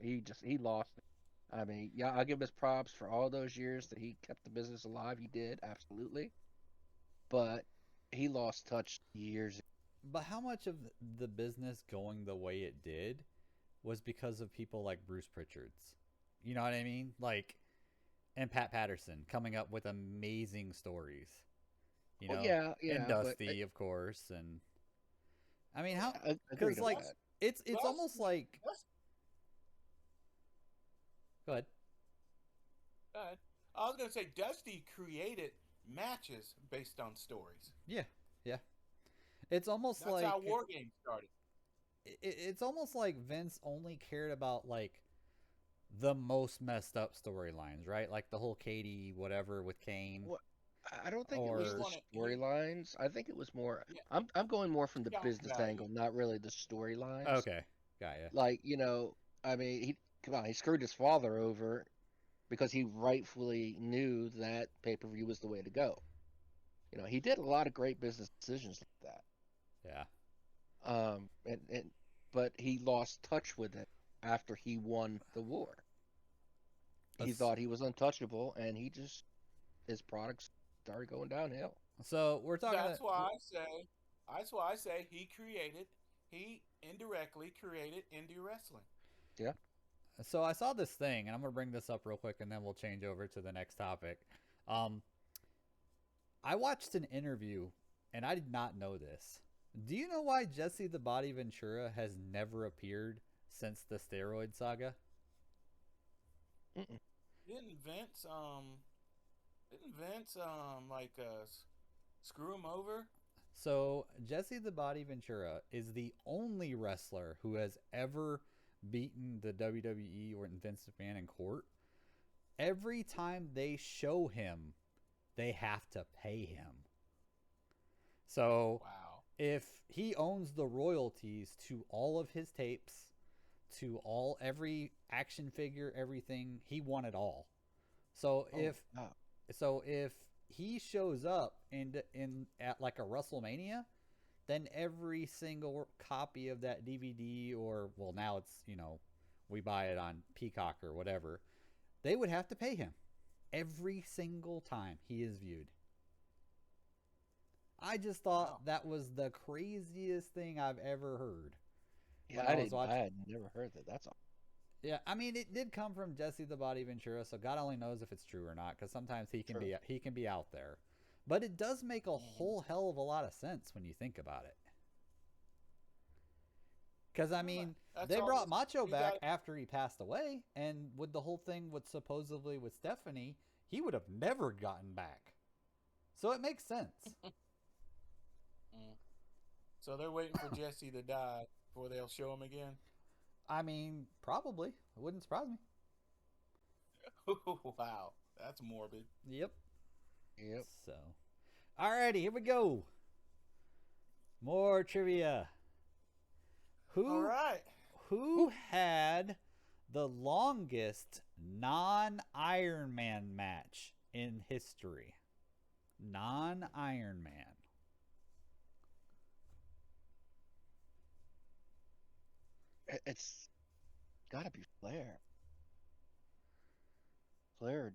he lost it. I mean, yeah, I'll give him his props for all those years that he kept the business alive. He did, absolutely, but he lost touch years. But how much of the business going the way it did was because of people like Bruce Pritchard's? You know what I mean? Like, and Pat Patterson coming up with amazing stories. And Dusty, of course, and I mean, how? Because like, it's almost like. Go ahead. I was gonna say Dusty created matches based on stories. Yeah. It's almost That's how War Games started. It's almost like Vince only cared about like the most messed up storylines, right? Like the whole Katie whatever with Kane. Well, I don't think it was the storylines. I think it was more. Yeah. I'm going more from the business angle, not really the storylines. Okay, got ya. Like I mean, he screwed his father over because he rightfully knew that pay-per-view was the way to go. He did a lot of great business decisions like that. Yeah. But he lost touch with it after he won the war. He thought he was untouchable, and his products started going downhill. So we're talking. That's why I say he indirectly created indie wrestling. Yeah. So I saw this thing, and I'm gonna bring this up real quick, and then we'll change over to the next topic. I watched an interview, and I did not know this. Do you know why Jesse the Body Ventura has never appeared since the steroid saga? Mm-mm. Didn't Vince screw him over? So Jesse the Body Ventura is the only wrestler who has ever beaten the WWE or Vince McMahon in court. Every time they show him, they have to pay him. So wow. if he owns the royalties to all of his tapes, to every action figure, everything, he won it all. So Oh, if wow. if he shows up in at like a WrestleMania, then every single copy of that DVD, or well, now it's, we buy it on Peacock or whatever, they would have to pay him every single time he is viewed. I just Wow. thought that was the craziest thing I've ever heard Yeah, when I was I watching. had never heard that. That's all. Yeah, I mean, it did come from Jesse the Body Ventura, so God only knows if it's true or not. Because sometimes True. he can be out there, but it does make a Mhm. whole hell of a lot of sense when you think about it. Because I mean, That's they brought always Macho you back got. after he passed away, and with the whole thing with supposedly with Stephanie, he would have never gotten back. So it makes sense. Mm. So they're waiting for Jesse to die before they'll show him again. I mean, probably. It wouldn't surprise me. Wow, that's morbid. Yep. Yep. So, alrighty, here we go. More trivia. All Who right. who had the longest non-Iron Man match in history? Non-Iron Man. It's got to be Flair. Flair.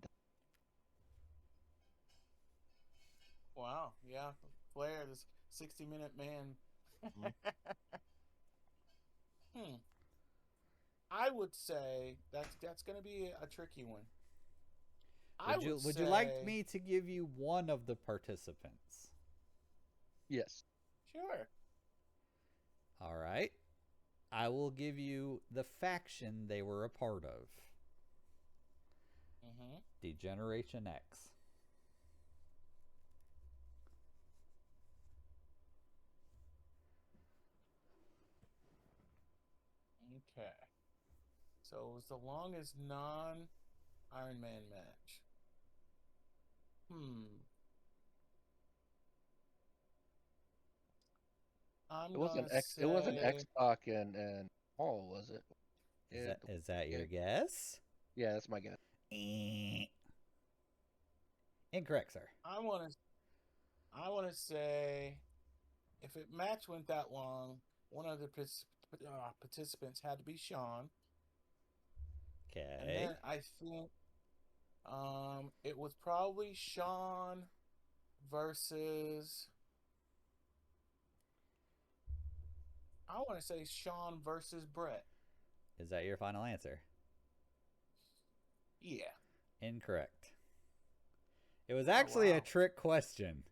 Wow. Yeah. Flair, this 60-minute man. Mhm. Hmm. I would say that's going to be a tricky one. I Would you like me to give you one of the participants? Yes. Sure. All right. I will give you the faction they were a part of. Mm-hmm. Degeneration X. Okay. So it was the longest non-Iron Man match. Hmm. I'm gonna It wasn't X say Pac and Paul, was it? It Is that your it, guess? yeah, that's my guess. Incorrect, sir. I want to say if it match went that long, one of the participants had to be Sean, and Okay. then I think it was probably Sean versus. I want to say Sean versus Brett. Is that your final answer? Yeah. Incorrect. It was Oh actually a wow. trick question.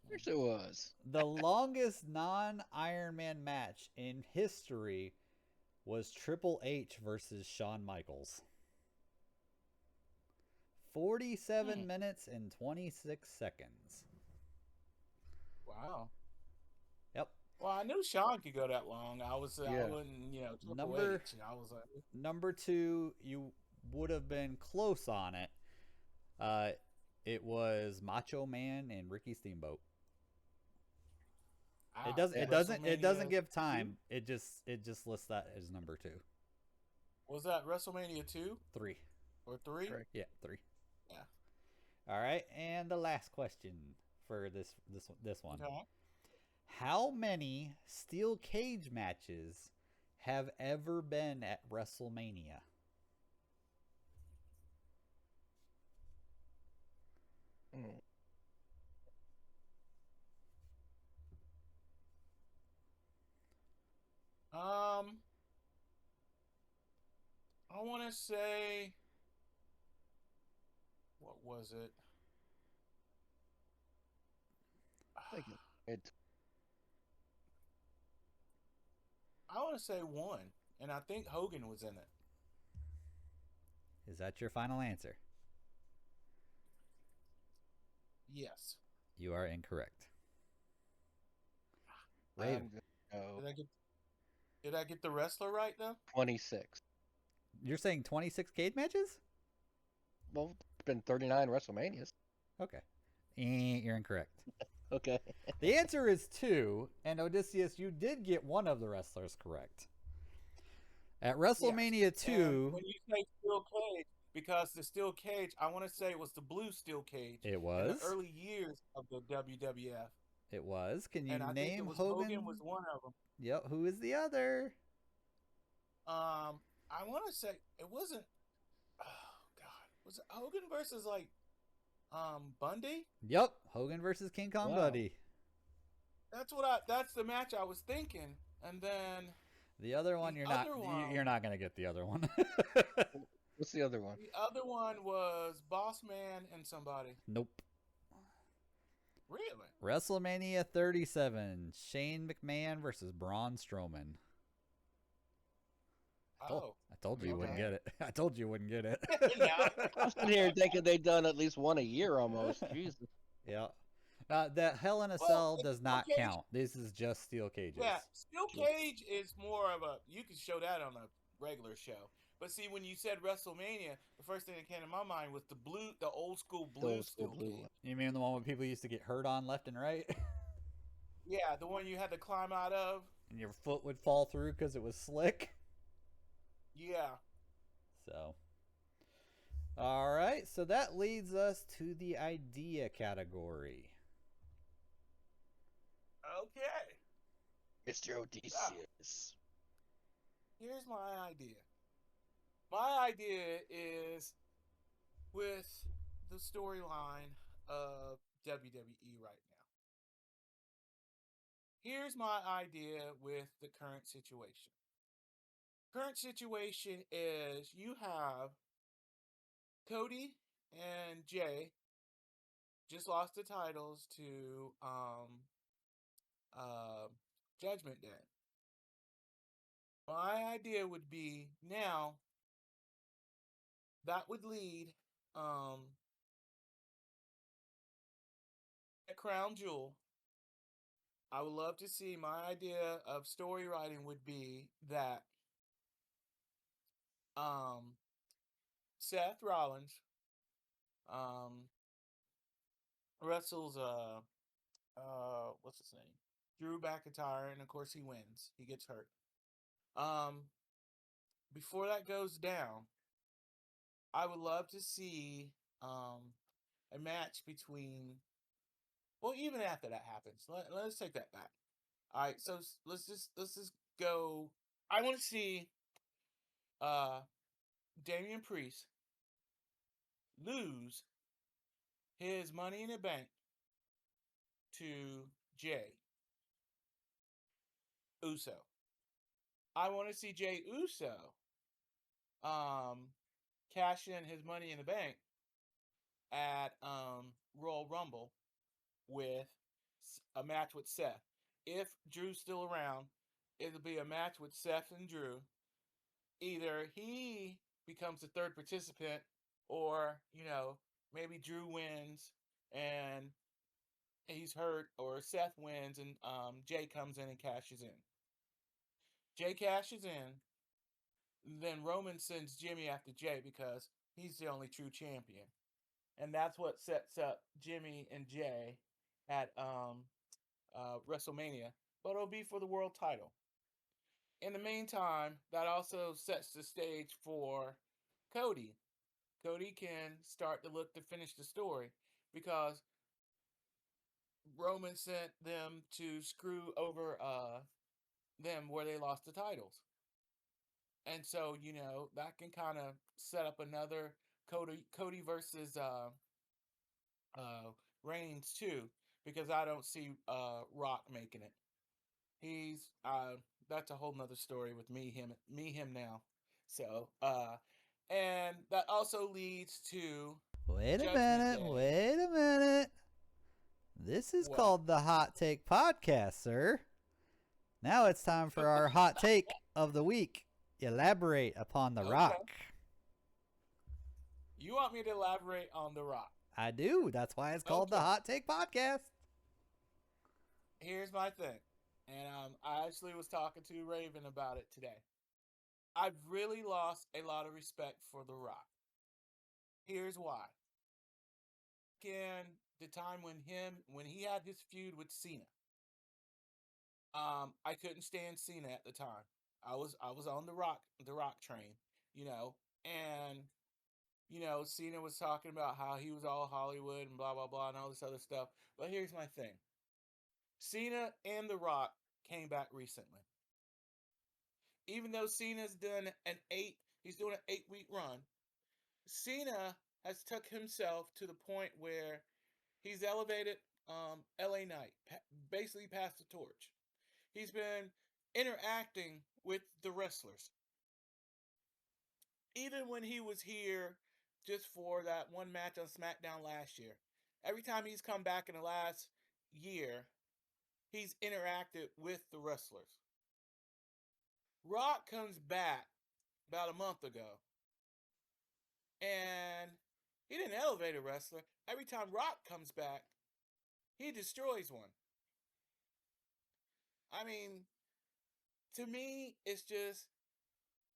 Of course it was. The longest non Iron Man match in history was Triple H versus Shawn Michaels. 47 Hmm. minutes and 26 seconds. Wow. Yep. Well, I knew Sean could go that long. I Yeah. wouldn't, Triple Number H. And I was like, number 2, you would have been close on it. Uh it was Macho Man and Ricky Steamboat. ah, It doesn't WrestleMania give 2? time. It just lists that as number 2. Was that WrestleMania 2 3. or 3? Correct. Yeah, 3. Yeah. All right, and the last question for this one. Okay. How many steel cage matches have ever been at WrestleMania? Mm. Um, I want to say, what was it? I think it. I want to say one, and I think Hogan was in it. Is that your final answer? Yes. You are incorrect. Raven, I'm gonna go Did I get Did I get the wrestler right though? 26. you're saying 26 cage matches? Well, it's been 39 WrestleManias. Okay. You're incorrect. Okay. The answer is 2, and Odysseus, you did get one of the wrestlers correct. At WrestleMania Yes. And 2, when you say steel cage, because the steel cage, I want to say it was the blue steel cage it in the was. early years of the WWF. It was. Can you And I think it name was Hogan was Hogan? one of them. Yep. Who is the other? I want to say it wasn't. Oh God, was it Hogan versus like Bundy? Yep. Hogan versus King Kong Wow. Buddy. That's the match I was thinking. And then The other one, the you're not. other You're one, not gonna get the other one. What's the other one? the other one was Boss Man and somebody. Nope. Really? WrestleMania 37, Shane McMahon versus Braun Strowman. Oh, I told you you wouldn't okay. get it. I told you you wouldn't get it. I'm sitting here thinking they've done at least one a year almost. Jesus. Yeah. That Hell in a Well, Cell the does steel not cage, count. This is just steel cages. yeah, steel cage is more of a. You could show that on a regular show. But see, when you said WrestleMania, the first thing that came to my mind was the old school The blue old school steel blue cage. one. You mean the one where people used to get hurt on left and right? Yeah, the one you had to climb out of. And your foot would fall through because it was slick? Yeah. So. Alright, so that leads us to the idea category. Okay. Mr. Odysseus. Here's my idea. My idea is with the storyline of WWE right now. Here's my idea with the current situation. Current situation is you have Cody and Jay just lost the titles to uh, Judgment Day. My idea would be now that would lead um, at Crown Jewel. I would love to see my idea of story writing would be that um, Seth Rollins um, wrestles what's his name? Drew McIntyre, and of course he wins. He gets hurt. Um, Before that goes down, I would love to see a match between. Well, even after that happens, let's take that back. All right, so let's just go. I want to see uh Damian Priest lose his Money in the Bank to Jay Uso. I want to see Jay Uso um cash in his Money in the Bank at Royal Rumble with a match with Seth. If Drew's still around, it'll be a match with Seth and Drew. Either he becomes the third participant, or maybe Drew wins and he's hurt, or Seth wins and Jay comes in and cashes in. Jay cashes in, then Roman sends Jimmy after Jay because he's the only true champion, and that's what sets up Jimmy and Jay at WrestleMania, but it'll be for the world title. In the meantime, that also sets the stage for Cody. Cody can start to look to finish the story because Roman sent them to screw over them where they lost the titles. And so, that can kind of set up another Cody versus uh Reigns too, because I don't see Rock making it. He's that's a whole nother story with me him now. So and that also leads to Wait a Judgment minute. Day. Wait a minute. This is What? called the Hot Take Podcast, sir. Now it's time for our hot take of the week. Elaborate upon The Okay. Rock. You want me to elaborate on The Rock? I do. That's why it's called the Okay. Hot Take Podcast. Here's my thing. And I actually was talking to Raven about it today. I've really lost a lot of respect for The Rock. Here's why. In the time when he had his feud with Cena. I couldn't stand Cena at the time. I was on the Rock train, you know, and Cena was talking about how he was all Hollywood and blah blah blah and all this other stuff. But here's my thing: Cena and The Rock came back recently. Even though he's doing an 8-week run. Cena has took himself to the point where he's elevated LA Knight, basically passed the torch. He's been interacting with the wrestlers. Even when he was here just for that one match on SmackDown last year, every time he's come back in the last year, he's interacted with the wrestlers. Rock comes back about a month ago, and he didn't elevate a wrestler. Every time Rock comes back, he destroys one. I mean, to me, it's just,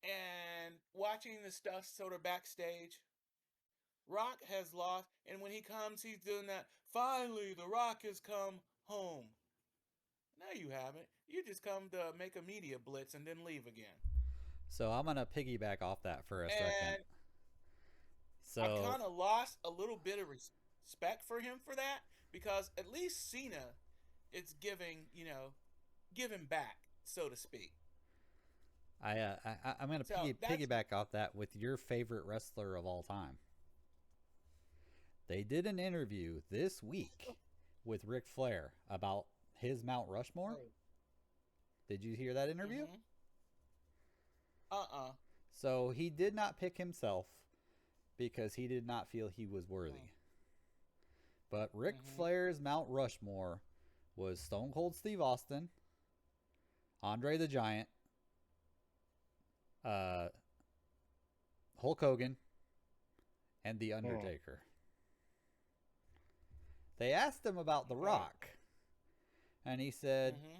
and watching the stuff sort of backstage, Rock has lost, and when he comes, he's doing that. Finally, The Rock has come home. No, you haven't. You just come to make a media blitz and then leave again. So I'm gonna piggyback off that for a second. And I've So kind of lost a little bit of respect for him for that, because at least Cena is giving back, so to speak. I'm gonna So that's piggyback off that with your favorite wrestler of all time. They did an interview this week with Ric Flair about his Mount Rushmore. oh, Did you hear that interview? mm-hmm. Uh-uh. So he did not pick himself because he did not feel he was worthy. But Ric Mm-hmm. Flair's Mount Rushmore was Stone Cold Steve Austin, Andre the Giant, uh, Hulk Hogan, and The Undertaker. They asked him about The Okay. Rock, and he said, Mm-hmm.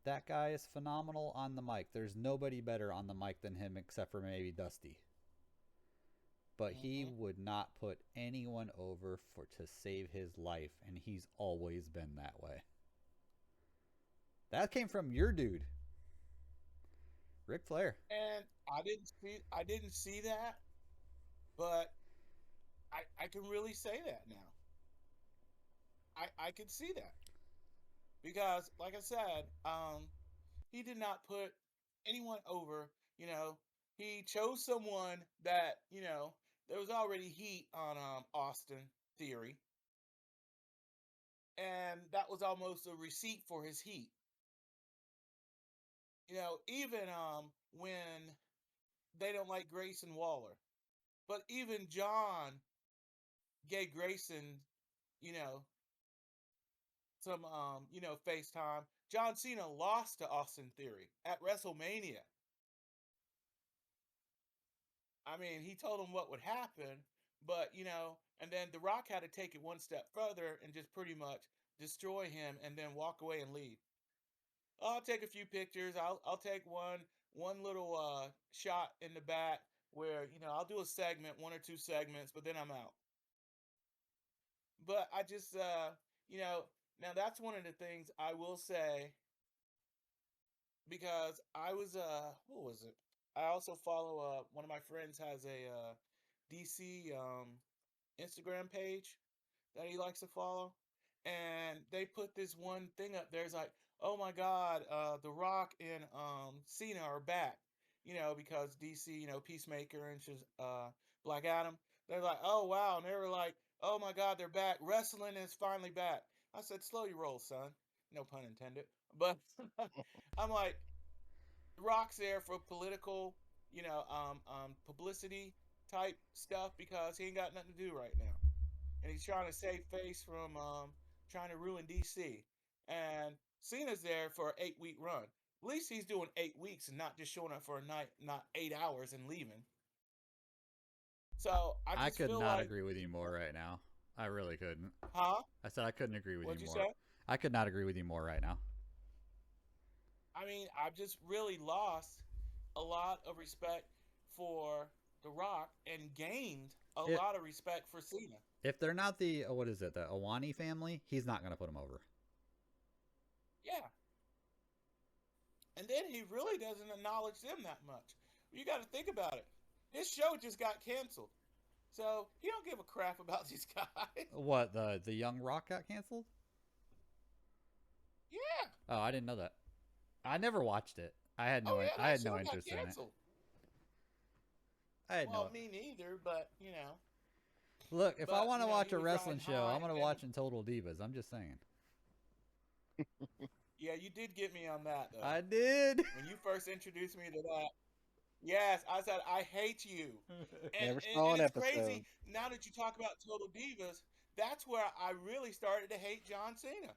that guy is phenomenal on the mic. There's nobody better on the mic than him except for maybe Dusty. But he Mm-hmm. would not put anyone over to save his life, and he's always been that way. That came from your dude, Ric Flair. And I didn't see that, but I can really say that now. I can see that because, like I said, he did not put anyone over. He chose someone that there was already heat on Austin Theory, and that was almost a receipt for his heat. Even when they don't like Grayson Waller, but even John gave Grayson, you know, some FaceTime. John Cena lost to Austin Theory at WrestleMania. I mean, he told him what would happen, but and then The Rock had to take it one step further and just pretty much destroy him and then walk away and leave. I'll take a few pictures. I'll take one little shot in the back where I'll do a segment, one or two segments, but then I'm out. But I just you know now that's one of the things I will say, because I was what was it? I also follow one of my friends has a DC Instagram page that he likes to follow, and they put this one thing up there. It's like, oh my God, The Rock and Cena are back. Because DC, Peacemaker and Black Adam. They're like, oh wow, and they were like, oh my God, they're back. Wrestling is finally back. I said, slow your roll, son. No pun intended. But I'm like, Rock's there for political, publicity type stuff because he ain't got nothing to do right now, and he's trying to save face from trying to ruin DC. And Cena's there for an 8-week run. At least he's doing 8 weeks and not just showing up for a night, not 8 hours and leaving. So I I just could feel not like, agree with you more right now. I really couldn't. huh? I said I couldn't agree with you What'd you more. say? I could not agree with you more right now. I mean, I've just really lost a lot of respect for The Rock and gained a It, lot of respect for Cena. if they're not the what is it, the Awani family, he's not going to put him over. Yeah. And then he really doesn't acknowledge them that much. You got to think about it. His show just got canceled. So he don't give a crap about these guys. What, the Young Rock got canceled? Yeah. Oh, I didn't know that. I never watched it. Oh yeah, I that had show no got interest in it. canceled. I had Well, no. me neither, but you know. Look, if I But want you to know, watch he a was wrestling riding show, high, I'm gonna and watch in Total Divas. I'm just saying. yeah, you did get me on that though. I did. When you first introduced me to that, yes, I said I hate you. And, Never and saw and an it's episode. crazy now that you talk about Total Divas. That's where I really started to hate John Cena.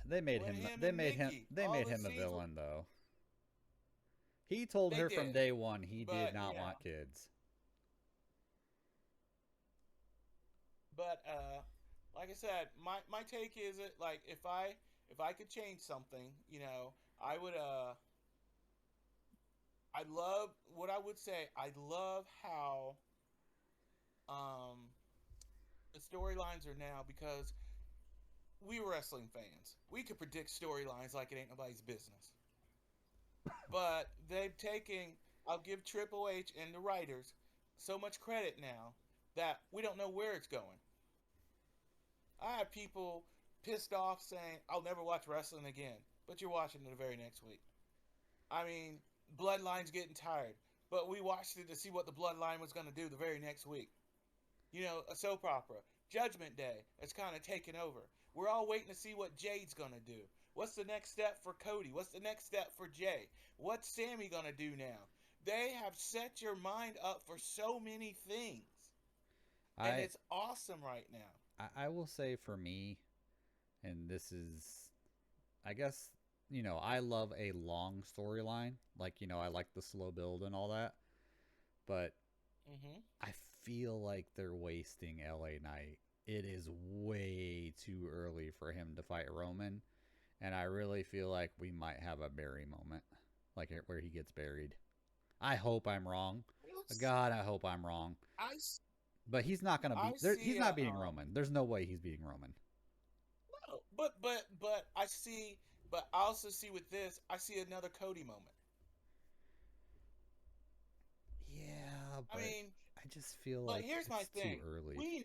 They made When him. him They and made him. Nikki, They all made the him a scenes villain, though. He told they her from did, day one he did but not want kids. but like I said, my take is it like if I could change something, you know, I would I love what I would say. I love how um the storylines are now because we wrestling fans, we could predict storylines like it ain't nobody's business. But they've taken, I'll give Triple H and the writers so much credit now that we don't know where it's going. I have people pissed off saying, I'll never watch wrestling again, but you're watching it the very next week. I mean, Bloodline's getting tired, but we watched it to see what the Bloodline was going to do the very next week. You know, a soap opera, Judgment Day, it's kind of taken over. We're all waiting to see what Jade's going to do. What's the next step for Cody? What's the next step for Jay? What's Sammy going to do now? They have set your mind up for so many things. And I it's awesome right now. I will say for me, and this is, I guess, I love a long storyline. Like, I like the slow build and all that. But Mm-hmm. I feel like they're wasting LA Knight. It is way too early for him to fight Roman. And I really feel like we might have a Barry moment, like where he gets buried. I hope I'm wrong. God, I hope I'm wrong. I, But he's not gonna I beat. He's see. not beating Roman. There's no way he's beating Roman. No, but I see. But I also see with this, I see another Cody moment. Yeah, I but mean, I just feel but like here's my it's too thing. early. We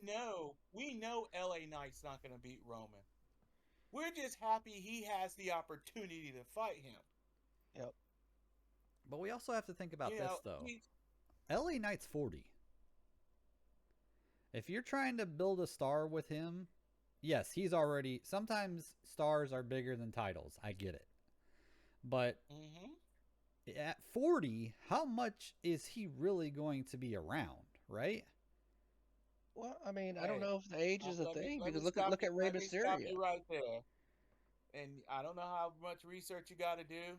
know LA Knight's not going to beat Roman. We're just happy he has the opportunity to fight him. Yep. But we also have to think about You this know, though. LA Knight's 40. If you're trying to build a star with him, yes, he's already. Sometimes stars are bigger than titles. I get it. But at 40, how much is he really going to be around, right? Well, I mean, I don't hey, know if the age is a thing let me because stop look you. at Rey Let me stop Mysterio. you right there. And I don't know how much research you got to do.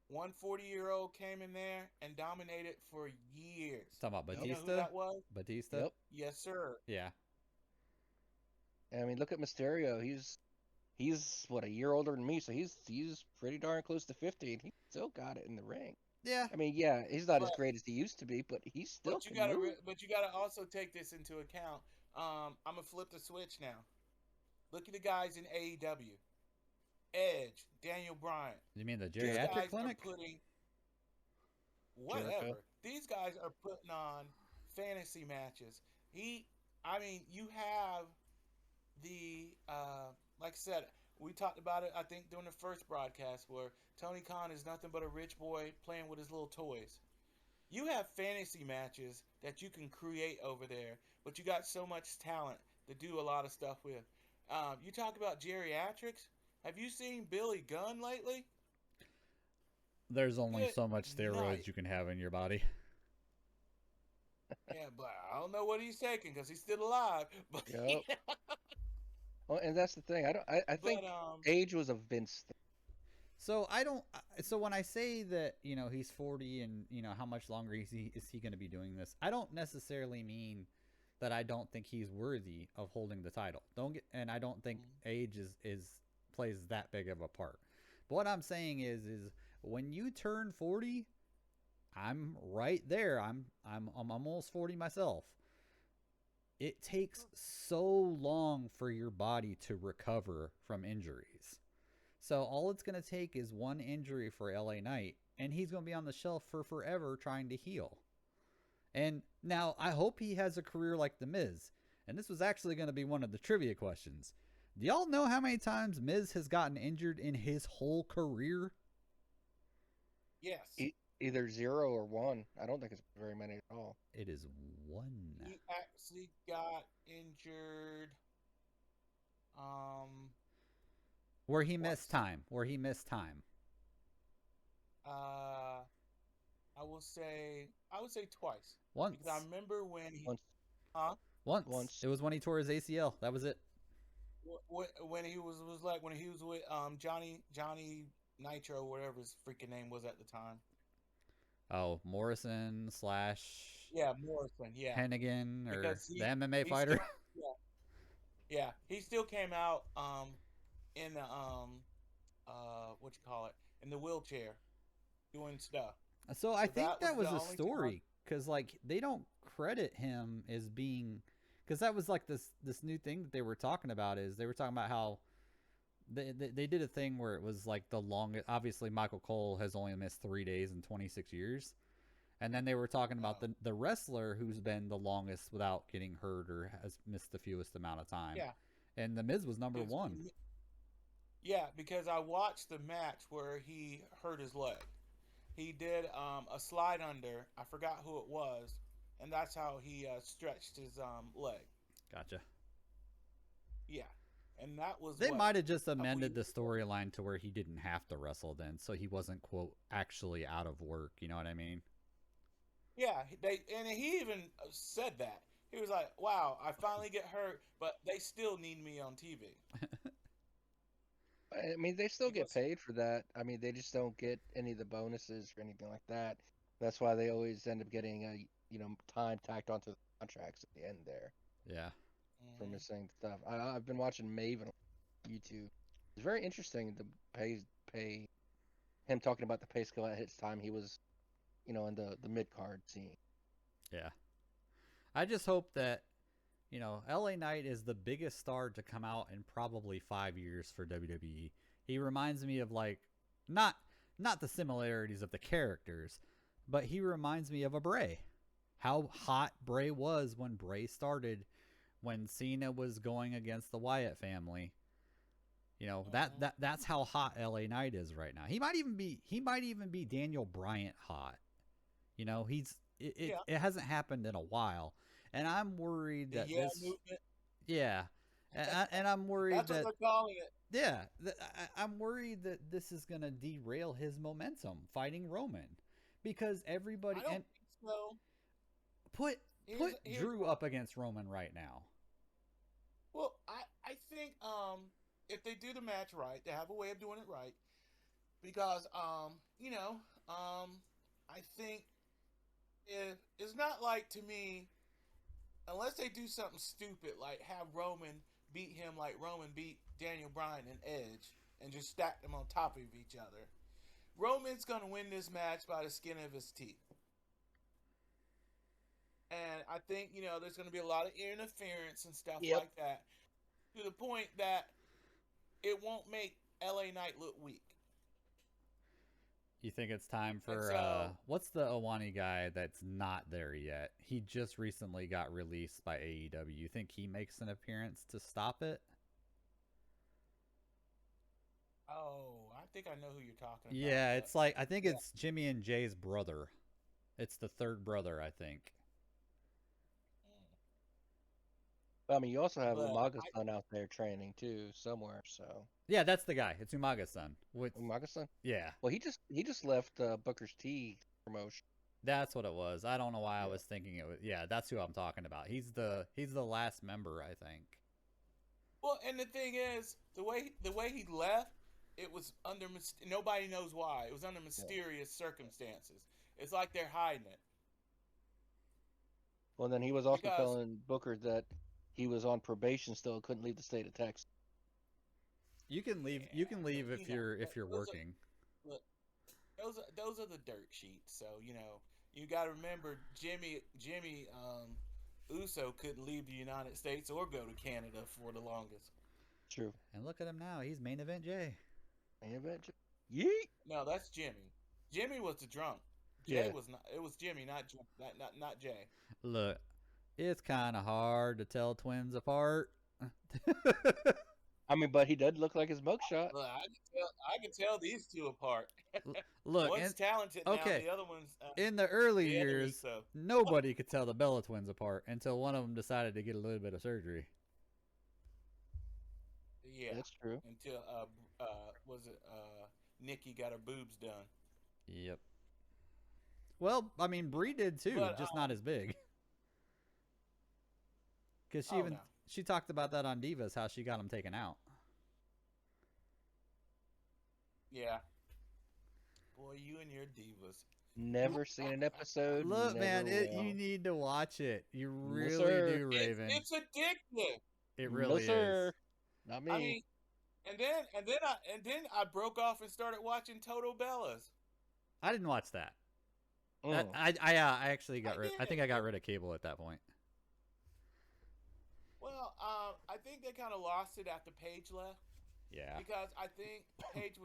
One 40-year-old came in there and dominated for years. Talking about Yep. You know who Batista? that was? Batista? Yep. Yes, sir. Yeah. And I mean, look at Mysterio. He's what, a year older than me, so he's pretty darn close to 50, and he still got it in the ring. Yeah. I mean, yeah, he's not as But great as he used to be, but he still but you can gotta move. but you gotta also take this into account. I'm gonna flip the switch now. Look at the guys in AEW. Edge, Daniel Bryan. You mean the These geriatric guys clinic? are putting Jericho. whatever. These guys are putting on fantasy matches. I mean, you have the like I said, we talked about it. I think during the first broadcast where Tony Khan is nothing but a rich boy playing with his little toys. You have fantasy matches that you can create over there, but you got so much talent to do a lot of stuff with. You talk about geriatrics. Have you seen Billy Gunn lately? There's only Good so much night. steroids you can have in your body. Yeah, but I don't know what he's taking because he's still alive. But Yep. Well, and that's the thing. I think but age was a Vince thing. So I don't. So when I say that he's 40 and how much longer is he going to be doing this, I don't necessarily mean that I don't think he's worthy of holding the title. And I don't think age is plays that big of a part. But what I'm saying is when you turn 40, I'm right there. I'm almost 40 myself. It takes so long for your body to recover from injuries. So all it's going to take is one injury for LA Knight, and he's going to be on the shelf for forever trying to heal. And now I hope he has a career like The Miz. And this was actually going to be one of the trivia questions. Do y'all know how many times Miz has gotten injured in his whole career? Yes. Either 0 or 1. I don't think it's very many at all. It is one. He actually got injured. Where he missed Twice. time. Where he missed time. I would say twice. Once. Because I remember when he, Once. huh? Once. It was when he tore his ACL. That was it. When he was like when he was with Johnny Nitro, whatever his freaking name was at the time. Oh, Morrison slash Yeah, Morrison. Yeah, Hennigan, or because the MMA fighter. Still, yeah, he still came out in the what you call it, in the wheelchair doing stuff. So I think that was a the only story, because like they don't credit him as being, because that was like this new thing that they were talking about, is they were talking about how they did a thing where it was like the longest. Obviously, Michael Cole has only missed 3 days in 26 years, and then they were talking about the wrestler who's been the longest without getting hurt or has missed the fewest amount of time. Yeah, and The Miz was number one. Yeah, because I watched the match where he hurt his leg. He did a slide under. I forgot who it was, and that's how he stretched his leg. Gotcha. Yeah, and that was. They might have just amended the storyline to where he didn't have to wrestle then, so he wasn't, quote, actually out of work. You know what I mean? Yeah, and he even said that. He was like, "Wow, I finally get hurt, but they still need me on TV." I mean, they still get paid for that. I mean, they just don't get any of the bonuses or anything like that. That's why they always end up getting time tacked onto the contracts at the end there. Yeah. For missing stuff. I've been watching Maven on YouTube. It's very interesting to pay him talking about the pay scale at his time. He was, in the mid card scene. Yeah. I just hope that LA Knight is the biggest star to come out in probably 5 years for WWE. He reminds me of not the similarities of the characters, but he reminds me of a Bray. How hot Bray was when Bray started, when Cena was going against the Wyatt family. That's how hot LA Knight is right now. He might even be Daniel Bryant hot. It hasn't happened in a while. And I'm worried that movement. Yeah, and I'm worried that's what they're calling it. Yeah, I'm worried that this is gonna derail his momentum fighting Roman, because everybody I don't think so. Put Drew up against Roman right now. Well, I think if they do the match right, they have a way of doing it right, because I think if it's not like, to me, unless they do something stupid like have Roman beat him like Roman beat Daniel Bryan and Edge and just stack them on top of each other, Roman's going to win this match by the skin of his teeth. And I think, there's going to be a lot of interference and stuff like that, to the point that it won't make LA Knight look weak. You think it's time for what's the Owani guy that's not there yet? He just recently got released by AEW. You think he makes an appearance to stop it? Oh, I think I know who you're talking about. Yeah, it's like, I think it's Jimmy and Jay's brother. It's the third brother, I think. I mean, you also have Umaga's son out there training too somewhere. So yeah, that's the guy. It's Umaga's son. Umaga's son? Yeah. Well, he just left Booker's T promotion. That's what it was. I don't know why I was thinking it was. Yeah, that's who I'm talking about. He's the last member, I think. Well, and the thing is, the way he left, it was under nobody knows why. It was under mysterious circumstances. It's like they're hiding it. Well, then he was also telling Booker that he was on probation still, couldn't leave the state of Texas. You can leave. You can leave if you're working. those are the dirt sheets. So you got to remember Jimmy Uso couldn't leave the United States or go to Canada for the longest. True. And look at him now. He's main event Jay. Main event. Yeet. No, that's Jimmy. Jimmy was the drunk. Jay Yeah. was not. It was Jimmy, not Jay. Look, it's kind of hard to tell twins apart. I mean, but he does look like his mugshot. Look, I can tell these two apart. Look, One's talented now, okay. the other one's in the early the other years, Uso. nobody could tell the Bella twins apart until one of them decided to get a little bit of surgery. Yeah, That's true. until was it Nikki got her boobs done. Yep. Well, I mean, Brie did too, But, just not as big. Because Oh, no. she talked about that on Divas, how she got them taken out. Yeah. Boy, you and your divas. Never seen an episode. Look, man, never will. you need to watch it. You No, really sir. do, Raven. It's addictive. It really no, sir. is. Not me. I mean, and then I broke off and started watching Total Bellas. I didn't watch that. Mm. I actually got rid. I think I got rid of cable at that point. Well, I think they kind of lost it after Paige left Yeah. because I think Paige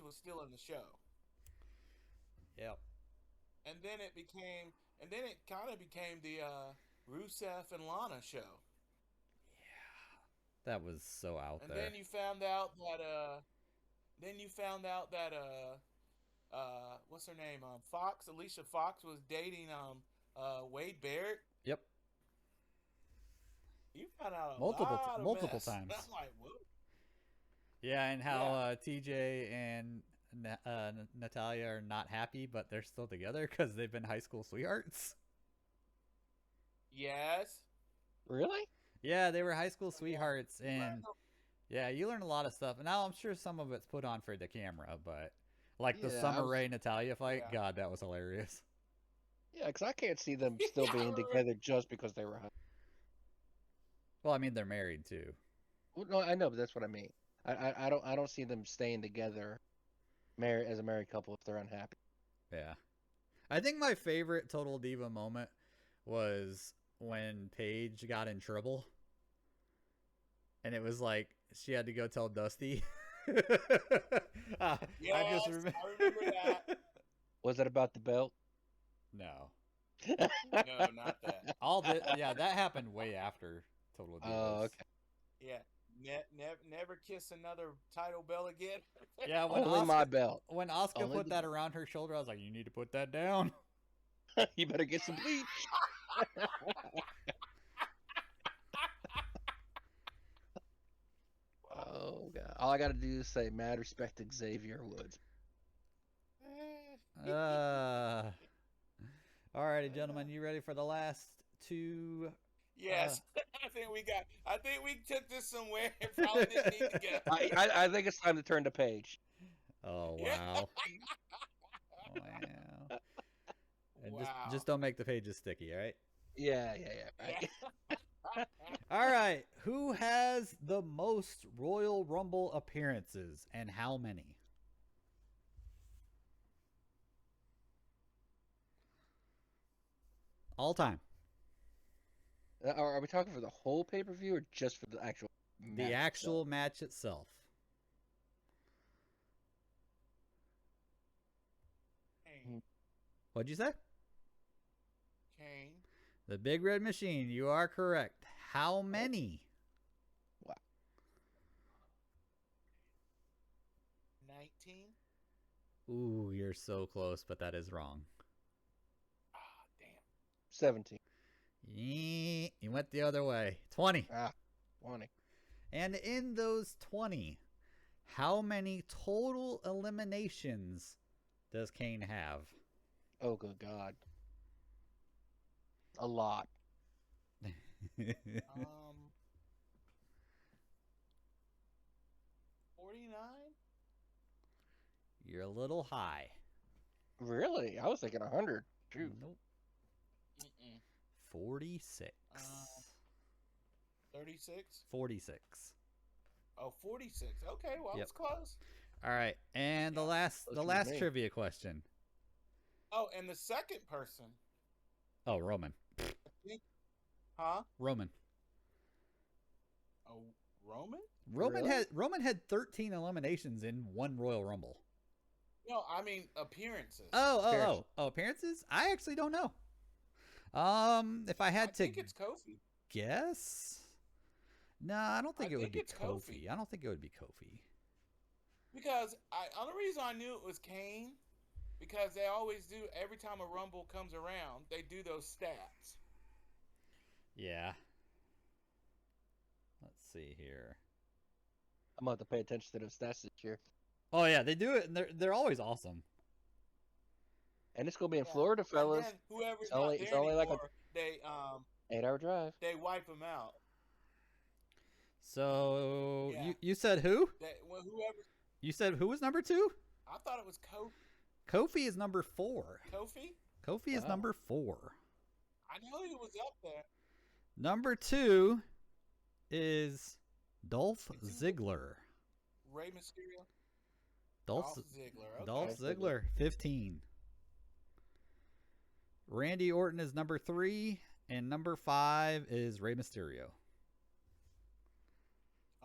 was still in the show, Yep. and then it kind of became the Rusev and Lana show. That was so out And there. then you found out that what's her name? Alicia Fox was dating Wade Barrett. Yep. You found out a Multiple lot of multiple mess. times. I'm like, whoa. Yeah, and how Yeah. TJ and Natalia are not happy, but they're still together because they've been high school sweethearts. Yes. Really? Yeah, they were high school sweethearts, and yeah, you learn a lot of stuff. And now I'm sure some of it's put on for the camera, but like the Yeah, Summer Rae Natalia fight, Yeah. God, that was hilarious. Yeah, because I can't see them still Yeah, being right. together just because they were high. Well, I mean, they're married too. Well, no, I know, but that's what I mean. I don't see them staying together, married as a married couple if they're unhappy. Yeah. I think my favorite Total Diva moment was when Paige got in trouble. And it was like she had to go tell Dusty. I Yes, I remember that. Was it about the belt? No. No, not that. That happened way after Total Divas. Oh, okay. Yeah. Never kiss another title belt again. Yeah, when Only my belt. When Asuka Only put the that belt. around her shoulder, I was like, you need to put that down. You better get some bleach. Oh god! All I got to do is say, "Mad respect to Xavier Woods." Alrighty, gentlemen, you ready for the last two? Yes, I think we took this somewhere. It probably didn't need to go. I think it's time to turn the page. Oh Yeah. wow! Wow! And Wow. just don't make the pages sticky, all right? Yeah. Right. All right. Who has the most Royal Rumble appearances and how many? All time. Are we talking for the whole pay-per-view or just for the actual match The actual itself? match itself. Kane. What'd you say? Kane. The Big Red Machine. You are correct. How many? 19. Ooh, you're so close, but that is wrong. Ah, damn. 17. You went the other way. 20. 20. And in those 20, how many total eliminations does Kane have? Oh, good God. A lot. 49. You're a little high. Really? I was thinking 100. Shoot. Nope. Mm-mm. 46. 36. 46. Oh, 46. Okay, well, Yep. it's close. All right, and the Yeah. last Closer the to last me. trivia question. Oh, and the second person, Oh, Roman. I think, huh? Roman. Oh, Roman? Really? Roman had 13 eliminations in one Royal Rumble. No, I mean appearances. Appearance. Appearances? I actually don't know. If I I had to think it's Kofi. guess, no, I don't I think it would think be it's Kofi Kofi. I don't think it would be Kofi. because only reason I knew it was Kane because they always do every time a Rumble comes around, they do those stats. Yeah. Let's see here. I'm about to pay attention to those stats this year. Oh yeah, they do it, and they're always awesome. And it's gonna be in Yeah, Florida, and fellas. then whoever's It's not only it's there only like a anymore, 8-hour drive. they wipe them out. So Yeah, you said who? whoever. You said who was number 2? I thought it was Kofi is number 4. Kofi. Kofi is Wow. number 4. I know he was up there. Number 2 is Dolph It's either Ziggler. Rey Mysterio, Dolph Dolph Ziggler. Dolph Okay. Ziggler, 15. Randy Orton is number 3, and number 5 is Rey Mysterio.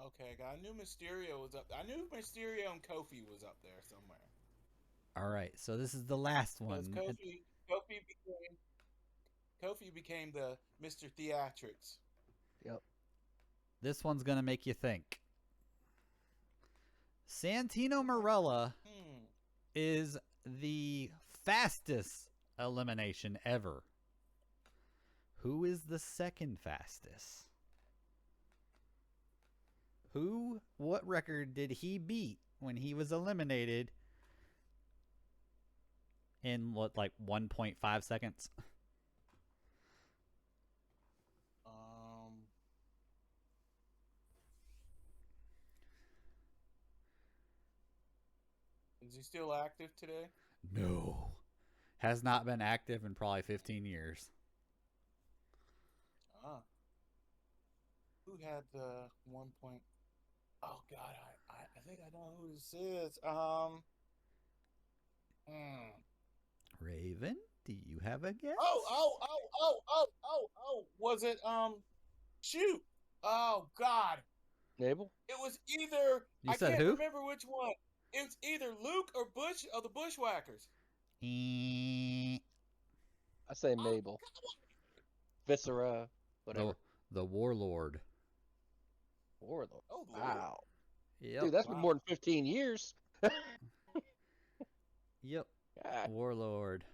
Okay, I knew Mysterio was up. I knew Mysterio and Kofi was up there somewhere. All right, so this is the last Because one. Kofi became the Mr. Theatrics. Yep. This one's going to make you think. Santino Marella is the fastest elimination ever. Who is the second fastest? What record did he beat when he was eliminated in like 1.5 seconds? Is he still active today? No. Has not been active in probably 15 years. Who had the 1 point? Oh God, I think I know who this is. Raven, do you have a guess? Was it shoot? Oh God. Abel? It was either You I said can't who? remember which one. It was either Luke or Bush of the Bushwhackers. Eh, I say Oh, Mabel. Viscera. Whatever. the Warlord. Warlord. oh Lord. Wow. Yep. Dude, that's been more than 15 years. Yep. God. Warlord.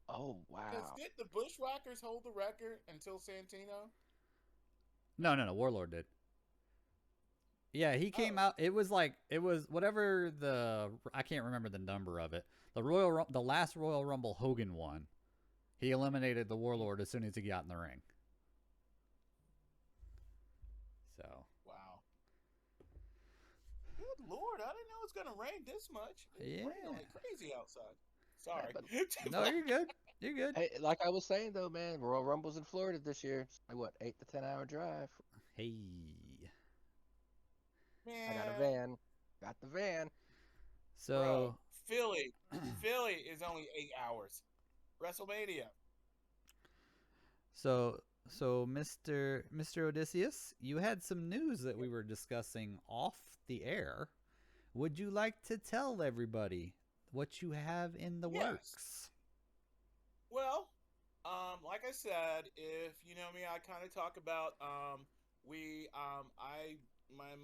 Oh, Because wow. did the Bushwhackers hold the record until Santino? No, Warlord did. Yeah, he came out. It was whatever I can't remember the number of it. The last Royal Rumble Hogan won. He eliminated the Warlord as soon as he got in the ring. So. Wow. Good Lord, I didn't know it was gonna rain this much. It's raining like crazy outside. Sorry. No, you're good. You're good. Hey, like I was saying though, man, Royal Rumble's in Florida this year. It's like what, 8 to 10 hour drive. Hey. Man, I got a van. Got the van. So. bro, Philly is only 8 hours. WrestleMania. So Mr. Odysseus, you had some news that we were discussing off the air. Would you like to tell everybody what you have in the works? Well, like I said, if you know me, I kind of talk about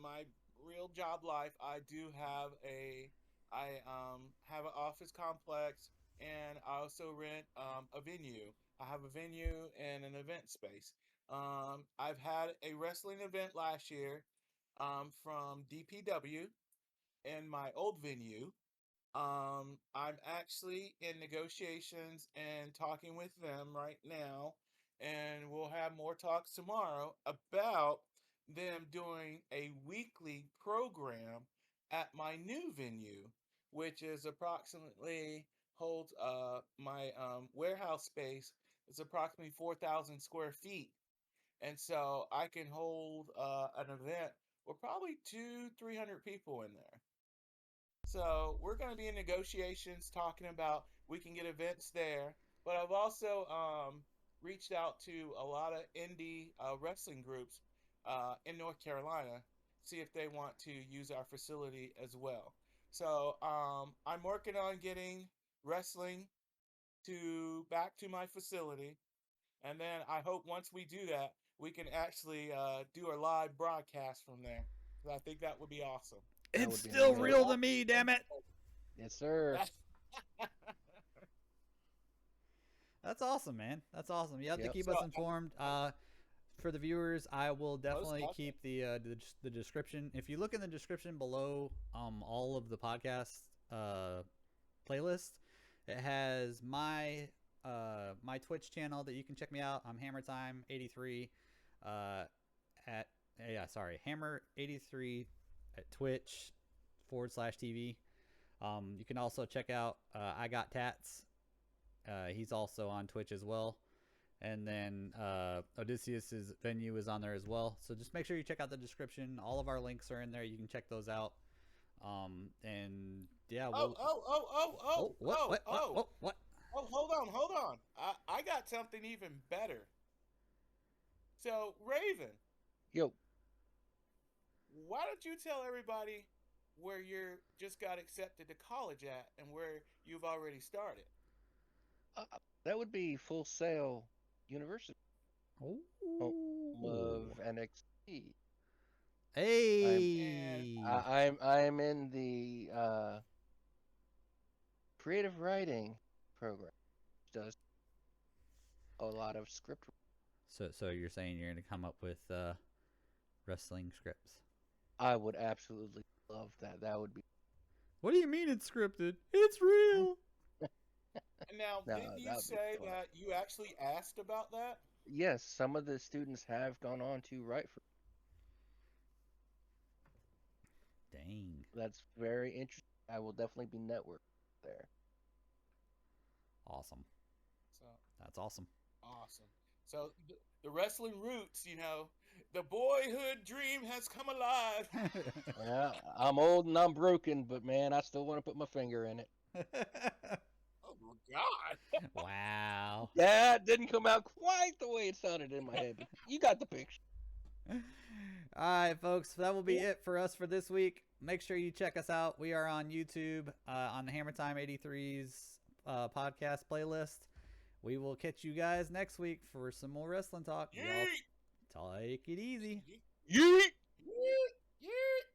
my real job life. I have an office complex, and I also rent a venue. I have a venue and an event space. I've had a wrestling event last year from DPW in my old venue. I'm actually in negotiations and talking with them right now, and we'll have more talks tomorrow about them doing a weekly program at my new venue, which is approximately holds my warehouse space is approximately 4,000 square feet, and so I can hold an event with probably 300 people in there. So we're going to be in negotiations talking about we can get events there. But I've also reached out to a lot of indie wrestling groups in North Carolina, see if they want to use our facility as well. So I'm working on getting wrestling to back to my facility, and then I hope once we do that, we can actually do a live broadcast from there. So I think that would be awesome. That It's would be still amazing. real to me, damn it. Yes, sir. That's awesome, man. That's awesome. You have to Yep. keep So us informed. For the viewers, I will definitely definitely. keep the description. If you look in the description below, all of the podcast playlist, it has my Twitch channel that you can check me out. I'm HammerTime83 at Hammer83 at Twitch /TV. You can also check out I Got Tats. He's also on Twitch as well. And then Odysseus's venue is on there as well. So just make sure you check out the description. All of our links are in there. You can check those out. And yeah, we'll. What? Oh, hold on. I got something even better. So, Raven, Yo. why don't you tell everybody where you just got accepted to college at and where you've already started? That would be Full Sail University, home of NXT. Hey. I'm in the creative writing program, which does a lot of script. So you're saying you're gonna come up with wrestling scripts? I would absolutely love that. That would be. What do you mean it's scripted? It's real. Now, No, didn't you that would be say fun. that you actually asked about that? Yes, some of the students have gone on to write for. Dang. That's very interesting. I will definitely be networked there. Awesome. So That's awesome. awesome. So the wrestling roots, the boyhood dream has come alive. Yeah, I'm old and I'm broken, but man, I still want to put my finger in it. Oh my God! Wow. Yeah, it didn't come out quite the way it sounded in my head, but you got the picture. All right, folks, that will be it for us for this week. Make sure you check us out. We are on YouTube on the Hammer Time 83's podcast playlist. We will catch you guys next week for some more wrestling talk. Y'all take it easy. Yeet! Yeet! Yeet!